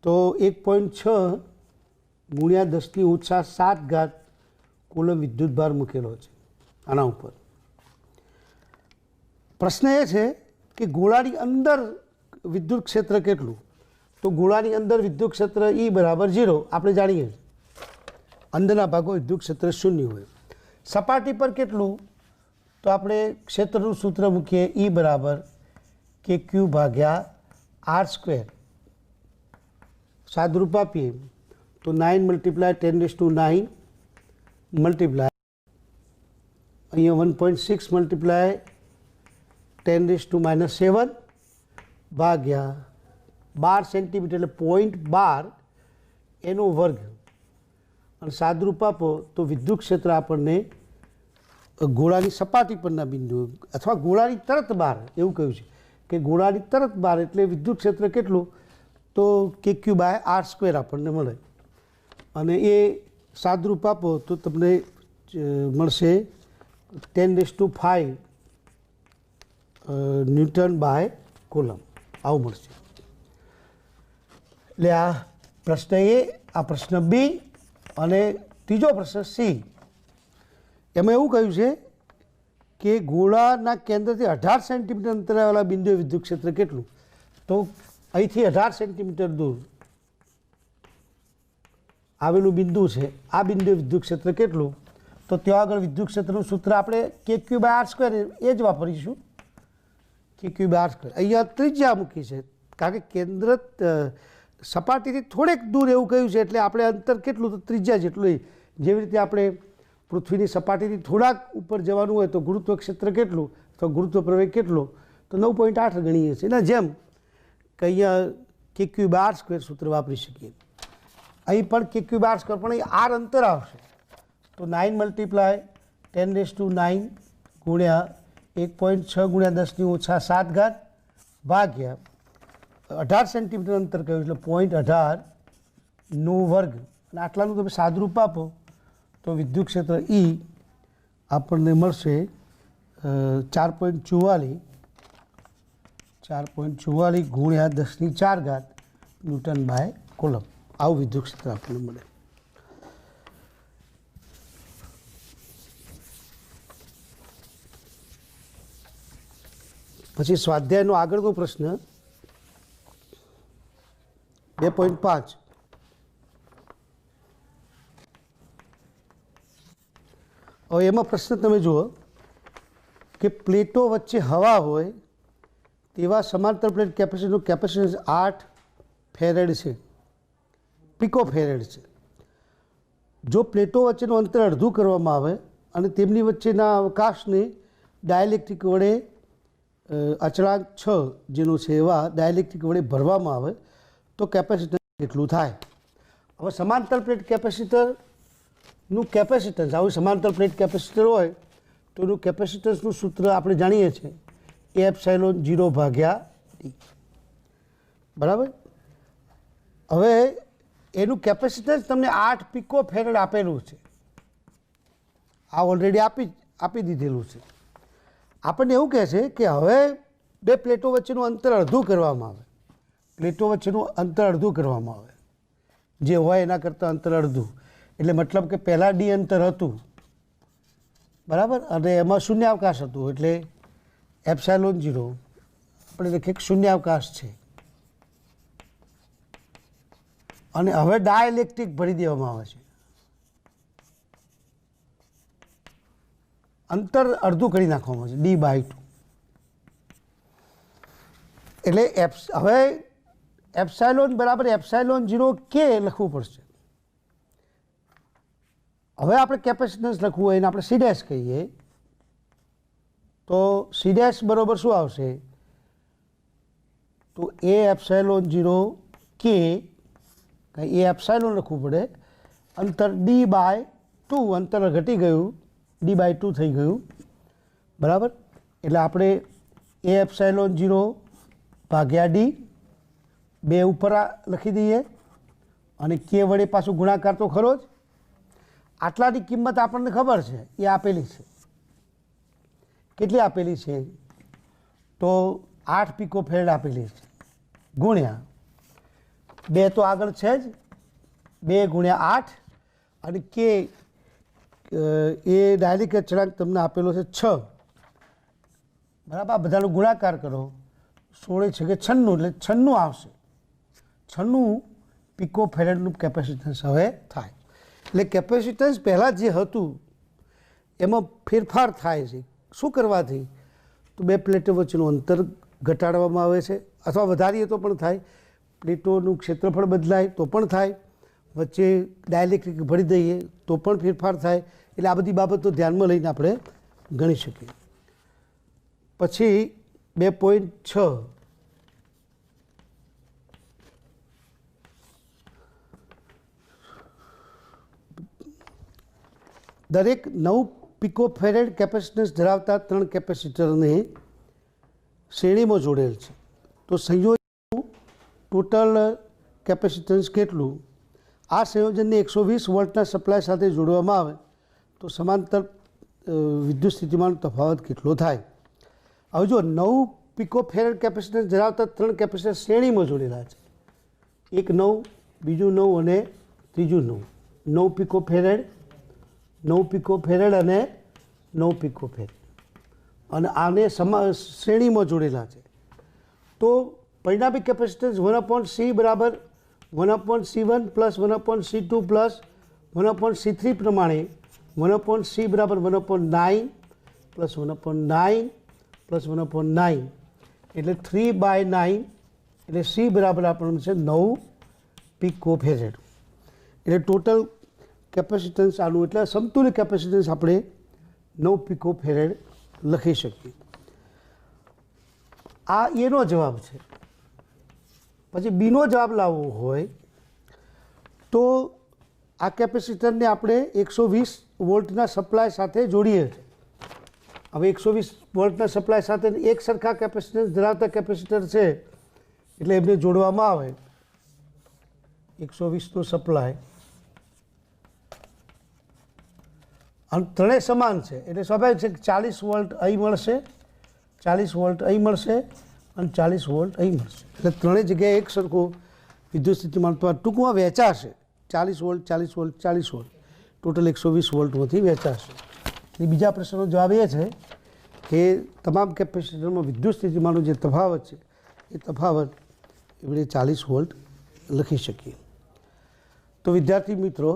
તો 1.6 × 10⁻⁷ કુલમ વિદ્યુતભાર મૂકેલો છે આના ઉપર. પ્રશ્ન એ છે કે ગોળાની અંદર વિદ્યુત ક્ષેત્ર કેટલું. તો ગોળાની અંદર વિદ્યુત ક્ષેત્ર E બરાબર 0 આપણે જાણીએ. અંદરના ભાગો વિદ્યુત ક્ષેત્ર શૂન્ય હોય. સપાટી પર કેટલું, તો આપણે ક્ષેત્રનું સૂત્ર મૂકીએ E બરાબર KQ ભાગ્યા R². સાદરૂપ આપીએ તો 9 × 10⁹ મલ્ટીપ્લાય અહીંયા 1.6 મલ્ટીપ્લાય 10⁻⁻7 ભાગ્યા 12 સેન્ટીમીટર એટલે 0.12 એનો વર્ગ અને સાદરૂપ આપો તો વિદ્યુત ક્ષેત્ર આપણને ગોળાની સપાટી પરના બિંદુઓ અથવા ગોળાની તરત બહાર એવું કહ્યું છે કે ગોળાની તરત બહાર એટલે વિદ્યુત ક્ષેત્ર કેટલું તો KQ/R² આપણને મળે અને એ સાદરૂપ આપો તો તમને મળશે 10⁵ N/કુલમ આવું મળશે. એટલે આ પ્રશ્ન એ, આ પ્રશ્ન બી અને ત્રીજો પ્રશ્ન સી. એમાં એવું કહ્યું છે કે ગોળાના કેન્દ્રથી 18 સેન્ટીમીટર અંતરેવાળા બિંદુએ વિદ્યુત ક્ષેત્ર કેટલું, તો અહીંથી 18 સેન્ટીમીટર દૂર આવેલું બિંદુ છે, આ બિંદુએ વિદ્યુત ક્ષેત્ર કેટલું, તો ત્યાં આગળ વિદ્યુત ક્ષેત્રનું સૂત્ર આપણે KQ/R² એ જ વાપરીશું. KQ/R². અહીંયા ત્રિજ્યા મૂકી છે કારણ કે કેન્દ્ર સપાટીથી થોડેક દૂર એવું કહ્યું છે એટલે આપણે અંતર કેટલું તો ત્રિજ્યા જેટલું. જેવી રીતે આપણે પૃથ્વીની સપાટીથી થોડાક ઉપર જવાનું હોય તો ગુરુત્વ ક્ષેત્ર કેટલું તો ગુરુત્વ પ્રવેગ કેટલો તો 9.8 ગણીએ છીએ. એના જેમ કે અહીંયા KQ/R² સૂત્ર વાપરી શકીએ. અહીં પણ KQ/R² પણ અહીં R અંતર આવશે તો 9 મલ્ટીપ્લાય 10⁹ ગુણ્યા 1.6 ગુણ્યા 10⁻⁷ ભાગ્યા 18 સેન્ટીમીટર અંતર કહ્યું એટલે 0.18 નો વર્ગ અને આટલાનું તમે સાદરૂપ આપો તો વિદ્યુત ક્ષેત્ર E આપણને મળશે 4.44 ગુણ્યા 10⁴ N/કુલમ. આવું વિદ્યુત ક્ષેત્ર આપણને મળે. પછી સ્વાધ્યાયનો આગળનો પ્રશ્ન 2.5. હવે એમાં પ્રશ્ન તમે જુઓ કે પ્લેટો વચ્ચે હવા હોય તેવા સમાંતર પ્લેટ કેપેસિટરનું કેપેસિટન્સ 8 ફેરેડ છે, પિકોફેરેડ છે. જો પ્લેટો વચ્ચેનું અંતર અડધું કરવામાં આવે અને તેમની વચ્ચેના અવકાશને ડાયલેક્ટ્રિક વડે અચળાંક 6 જેનો છે એવા ડાયલેક્ટ્રિક વડે ભરવામાં આવે તો કેપેસિટન્સ કેટલું થાય. હવે સમાંતર પ્લેટ કેપેસિટરનું કેપેસિટન્સ, આવું સમાંતર પ્લેટ કેપેસિટર હોય તો એનું કેપેસિટન્સનું સૂત્ર આપણે જાણીએ છીએ A/0/d. બરાબર. હવે એનું કેપેસિટન્સ તમને 8 પિકોફેરેડ આપેલું છે, આ ઓલરેડી આપી દીધેલું છે. આપણને એવું કહે છે કે હવે બે પ્લેટો વચ્ચેનું અંતર અડધું કરવામાં આવે, પ્લેટો વચ્ચેનું અંતર અડધું કરવામાં આવે, જે હોય એના કરતાં અંતર અડધું, એટલે મતલબ કે પહેલાં D અંતર હતું બરાબર અને એમાં શૂન્યાવકાશ હતું એટલે ε0 આપણે લખીએ શૂન્યાવકાશ છે અને હવે ડાયલેક્ટ્રિક ભરી દેવામાં આવે છે, અંતર અડધું કરી નાખવામાં આવે છે D/2. એટલે હવે ε=ε0K લખવું પડશે. હવે આપણે કેપેસિટન્સ લખવું હોય એને આપણે C' કહીએ તો C' બરોબર શું આવશે તો A∈0K, એ એપ્સાઇલોન લખવું પડે, અંતર D/2, અંતર ઘટી ગયું D/2 થઈ ગયું બરાબર. એટલે આપણે A∈0/D 2 ઉપર લખી દઈએ અને K વડે પાછું ગુણાકાર તો ખરો જ. આટલાની કિંમત આપણને ખબર છે એ આપેલી છે. કેટલી આપેલી છે તો 8 પિકોફેરેડ આપેલી છે ગુણ્યા 2 તો આગળ છે જ 2 ગુણ્યા 8 અને K એ ડાયરેક્ટ અચળાંક તમને આપેલો છે 6 બરાબર. આ બધાનો ગુણાકાર કરો 16 છે કે 96 એટલે 96 આવશે. 96 પિકોફેરેડનું કેપેસિટન્સ હવે થાય. એટલે કેપેસિટન્સ પહેલાં જે હતું એમાં ફેરફાર થાય છે. શું કરવાથી તો બે પ્લેટો વચ્ચેનું અંતર ઘટાડવામાં આવે છે અથવા વધારીએ તો પણ થાય, પ્લેટોનું ક્ષેત્રફળ બદલાય તો પણ થાય, વચ્ચે ડાયલેક્ટ્રિક ભરી દઈએ તો પણ ફેરફાર થાય. એટલે આ બધી બાબતો ધ્યાનમાં લઈને આપણે ગણી શકીએ. પછી 2.6 દરેક 9 પિકોફેરેડ કેપેસિટન્સ ધરાવતા 3 કેપેસિટરને શ્રેણીમાં જોડેલ છે. તો સંયોજનનું ટોટલ કેપેસિટન્સ કેટલું? આ સંયોજનને 120 વોલ્ટના સપ્લાય સાથે જોડવામાં આવે તો સમાંતર વિદ્યુત સ્થિતિમાનનો તફાવત કેટલો થાય? હવે જો 9 પિકોફેરેડ કેપેસિટન્સ ધરાવતા 3 કેપેસિટર શ્રેણીમાં જોડેલા છે. એક 9, બીજું 9 અને ત્રીજું 9. 9 પિકોફેરેડ, 9 પિકોફેરેડ અને 9 પિકોફેરેડ, અને આને શ્રેણીમાં જોડેલા છે. તો પરિણામી કેપેસિટન્સ 1/C બરાબર 1/C1 plus 1/C2 plus 1/C3 પ્રમાણે 1/C બરાબર 1/9 પ્લસ 1/9 પ્લસ 1/9 એટલે 3/9 એટલે C બરાબર આપણને છે 9 પિકોફેરેડ. એટલે ટોટલ કેપેસિટન્સ આનું એટલે સમતુલ્ય કેપેસિટન્સ આપણે 9 પિકોફેરેડ લખી શકીએ. આ એનો જવાબ છે. પછી બીનો જવાબ લાવવો હોય તો આ કેપેસિટરને આપણે 120 વોલ્ટના સપ્લાય સાથે જોડીએ છીએ. હવે 120 વોલ્ટના સપ્લાય સાથે એક સરખા કેપેસિટન્સ ધરાવતા કેપેસિટર છે એટલે એમને જોડવામાં આવે. 120નો સપ્લાય અને ત્રણેય સમાન છે એટલે સ્વાભાવિક છે કે 40 વોલ્ટ અહીં મળશે, 40 વોલ્ટ અહીં મળશે અને 40 વોલ્ટ અહીં મળશે. એટલે ત્રણેય જગ્યાએ એક સરખું વિદ્યુત સ્થિતિમાન ટૂંકમાં વહેંચાશે. 40 વોલ્ટ, 40 વોલ્ટ, 40 વોલ્ટ, ટોટલ 120 વોલ્ટમાંથી વહેંચાશે. એટલે બીજા પ્રશ્નનો જવાબ એ છે કે તમામ કેપેસિટરમાં વિદ્યુત સ્થિતિમાનનો જે તફાવત છે એ તફાવત એવડે 40 વોલ્ટ લખી શકીએ. તો વિદ્યાર્થી મિત્રો,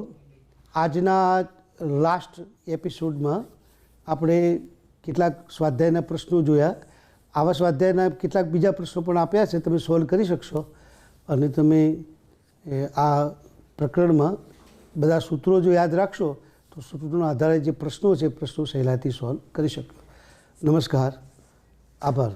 આજના લાસ્ટ એપિસોડમાં આપણે કેટલાક સ્વાધ્યાયના પ્રશ્નો જોયા. આવા સ્વાધ્યાયના કેટલાક બીજા પ્રશ્નો પણ આપ્યા છે, તમે સોલ્વ કરી શકશો અને તમે આ પ્રકરણમાં બધા સૂત્રો જો યાદ રાખશો તો સૂત્રોના આધારે જે પ્રશ્નો છે પ્રશ્નો સહેલાઈથી સોલ્વ કરી શકશો. નમસ્કાર, આભાર.